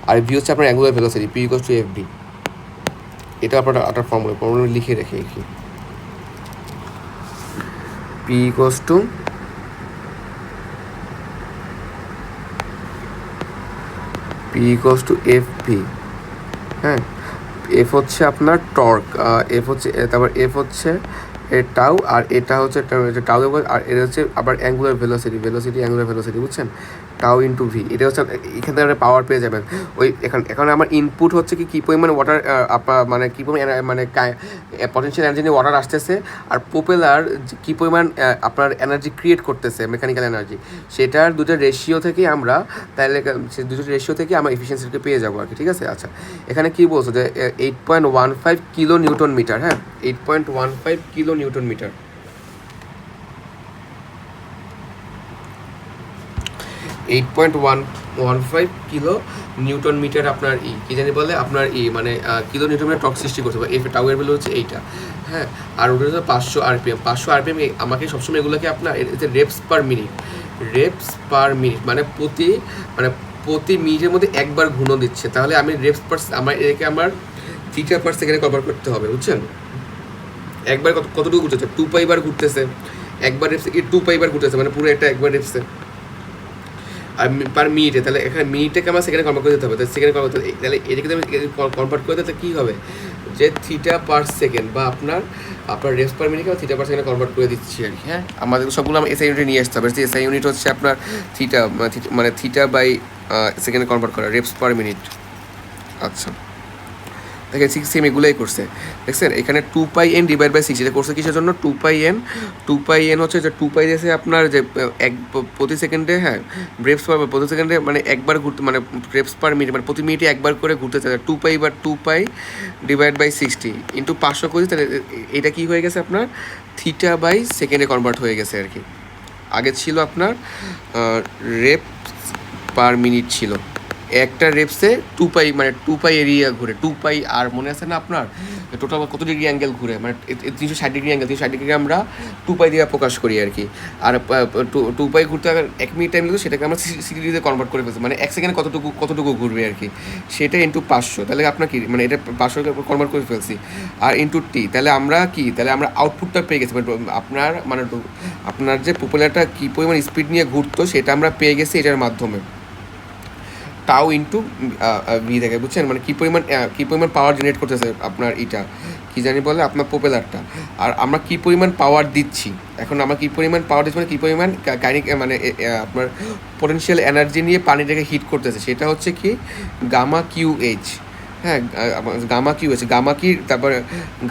আর ভি হচ্ছে আপনার angular velocity, P equals to F V. এটা আপনার ফর্মুলা লিখে রেখে কি P equals to F V. হ্যাঁ, এফ হচ্ছে আপনার টর্ক, এফ হচ্ছে, তারপর এফ হচ্ছে টাউ, আর এটা হচ্ছে টাউ, আর এটা হচ্ছে আবার অ্যাঙ্গুলার ভেলোসিটি অ্যাঙ্গুলার ভেলোসিটি, বুঝছেন? Tau into V. এটা হচ্ছে এখান থেকে আপনি পাওয়ার পেয়ে যাবেন। ওই এখন আমার ইনপুট হচ্ছে কী পরিমাণ ওয়াটার, মানে কী পরিমাণ মানে পটেনশিয়াল এনার্জি নিয়ে ওয়াটার আসতেছে, আর প্রোপেলার কী পরিমাণ আপনার এনার্জি ক্রিয়েট করতেছে, মেকানিক্যাল এনার্জি, সেটার দুটো রেশিও থেকে আমরা, তাহলে সে দুটো রেশিও থেকে আমরা এফিসিয়েন্সিকে পেয়ে যাবো আর কি, ঠিক আছে? আচ্ছা, এখানে কী বলছো যে 8.15 কিলো নিউটন মিটার। হ্যাঁ, 8.15 kilo newton metre. 8.15 kilo newton metre আপনার কী জানি বলে, আপনার মানে কিলো নিউটন মিটার টর্ক সৃষ্টি করতে পারে। টাউয়ের ভ্যালু হচ্ছে এইটা। হ্যাঁ, আর ওটা হচ্ছে 500 আরপিএম। 500 আরপিএম আমাকে সবসময় এগুলোকে আপনার রেপস পার মিনিট, মানে প্রতি মিনিটের মধ্যে একবার ঘূর্ণন দিচ্ছে। তাহলে আমি রেপস পার, এটাকে আমার থিটা পার সেকেন্ডে কভার করতে হবে, বুঝছেন? একবার কতটুকু ঘুরতেছে? 2 পাই বার ঘুরতেছে একবার রেপসে, 2 পাই বার ঘুরতেছে, মানে পুরো একটা একবার রেপসে আর পার মিনিটে। তাহলে এখানে মিনিটটাকে আমার সেকেন্ডে কনভার্ট করে দিতে হবে। তাহলে সেকেন্ডে কনভার্ট, তাহলে এটাকে আমি কনভার্ট করে দিতে কী হবে, যে থিটা পার সেকেন্ড বা আপনার রেপস পার মিনিটকে থিটা পার সেকেন্ডে কনভার্ট করে দিচ্ছি আর কি। হ্যাঁ, আমাদের সবগুলো আমার এসআই ইউনিটে নিয়ে আসতে হবে। এসআই ইউনিট হচ্ছে আপনার থিটা, থিটা বাই সেকেন্ডে কনভার্ট করা, রেপস পার মিনিট। আচ্ছা, দেখেন 6 সেম এগুলোই করছে, দেখছেন এখানে 2πn ডিভাইড বাই 6 এটা করছে কিসের জন্য? 2πn হচ্ছে যে 2π দিয়েছে আপনার যে প্রতি সেকেন্ডে, হ্যাঁ ব্রেপস পার প্রতি সেকেন্ডে মানে একবার ঘুরতে, মানে ব্রেপস পার মিনিট মানে প্রতি মিনিটে একবার করে ঘুরতে চায়। 2π ডিভাইড বাই 60 ইন্টু 500 করি, তাহলে এটা কি হয়ে গেছে আপনার থিটা বাই সেকেন্ডে কনভার্ট হয়ে গেছে আর কি। আগে ছিল আপনার রেপ পার মিনিট ছিল, একটা রেপসে 2π মানে 2π এরিয়া ঘুরে, 2π আর মনে আছে না আপনার টোটাল কত ডিগ্রি অ্যাঙ্গেল ঘুরে, মানে 360 ডিগ্রি অ্যাঙ্গেল, 360 ডিগ্রি আমরা 2π দিয়ে প্রকাশ করি আর কি। আর 2π ঘুরতে আগে 1 মিনিট টাইম লাগতো, সেটাকে আমরা 60 ডিগ্রিতে কনভার্ট করে ফেলছি, মানে 1 সেকেন্ডে কতটুকু ঘুরবে আর কি, সেটা ইন্টু 500, তাহলে আপনার কি মানে এটা 500 কনভার্ট করে ফেলছি। আর ইন্টু টি, তাহলে আমরা কি, তাহলে আমরা আউটপুটটা পেয়ে গেছি, আপনার মানে আপনার যে পপুলারটা কী পরিমাণ স্পিড নিয়ে ঘুরতো সেটা আমরা পেয়ে গেছি এটার মাধ্যমে, টাউ ইন্টু ভি থেকে, বুঝছেন মানে কী পরিমাণ পাওয়ার জেনারেট করতেছে আপনার এটা কী জানি বলে আপনার পপুলারটা, আর আমরা কী পরিমাণ পাওয়ার দিচ্ছি। এখন আমরা কী পরিমাণ পাওয়ার দিচ্ছি মানে কী পরিমাণ কাইনিক মানে আপনার পোটেনশিয়াল এনার্জি নিয়ে পানিটাকে হিট করতেছে, সেটা হচ্ছে কি গামা কিউ এইচ। হ্যাঁ গামা কিউ আছে, গামা কি, তারপরে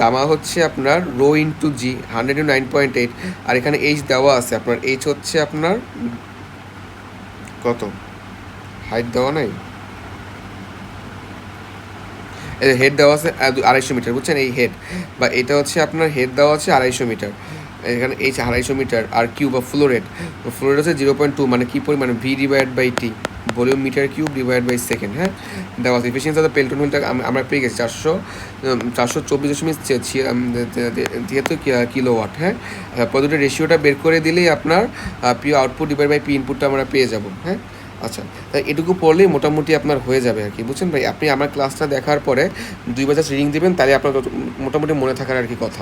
গামা হচ্ছে আপনার রো ইন্টু জি 109.8, আর এখানে এইচ দেওয়া আছে আপনার, এইচ হচ্ছে আপনার কত, হাইট দেওয়া নাই, এই হেড দেওয়া আছে 250 মিটার, বুঝছেন এই হেড বা এটা হচ্ছে আপনার হেড দেওয়া আছে 250 মিটার, এখানে এইচ 250 মিটার, আর কিউ বা ফ্লোরেট হচ্ছে 0.2, মানে কী পরিমাণে V divide by T volume metre cube divide by second. হ্যাঁ দেওয়া আছে। এফিসিয়েন্সি অফ দ্য পেল্টন হুইলটা আমরা পেয়ে গেছি 424.73 কিলোওয়াট। হ্যাঁ প্রদত্ত রেশিওটা বের করে দিলেই আপনার P output divide by P ইনপুটটা আমরা পেয়ে যাব। হ্যাঁ আচ্ছা, তাই এটুকু পড়লেই মোটামুটি আপনার হয়ে যাবে আর কি, বুঝছেন ভাই। আপনি আমার ক্লাসটা দেখার পরে 2 বার জাস্ট রিডিং দেবেন, তাহলে আপনার মোটামুটি মনে থাকার আর কি কথা।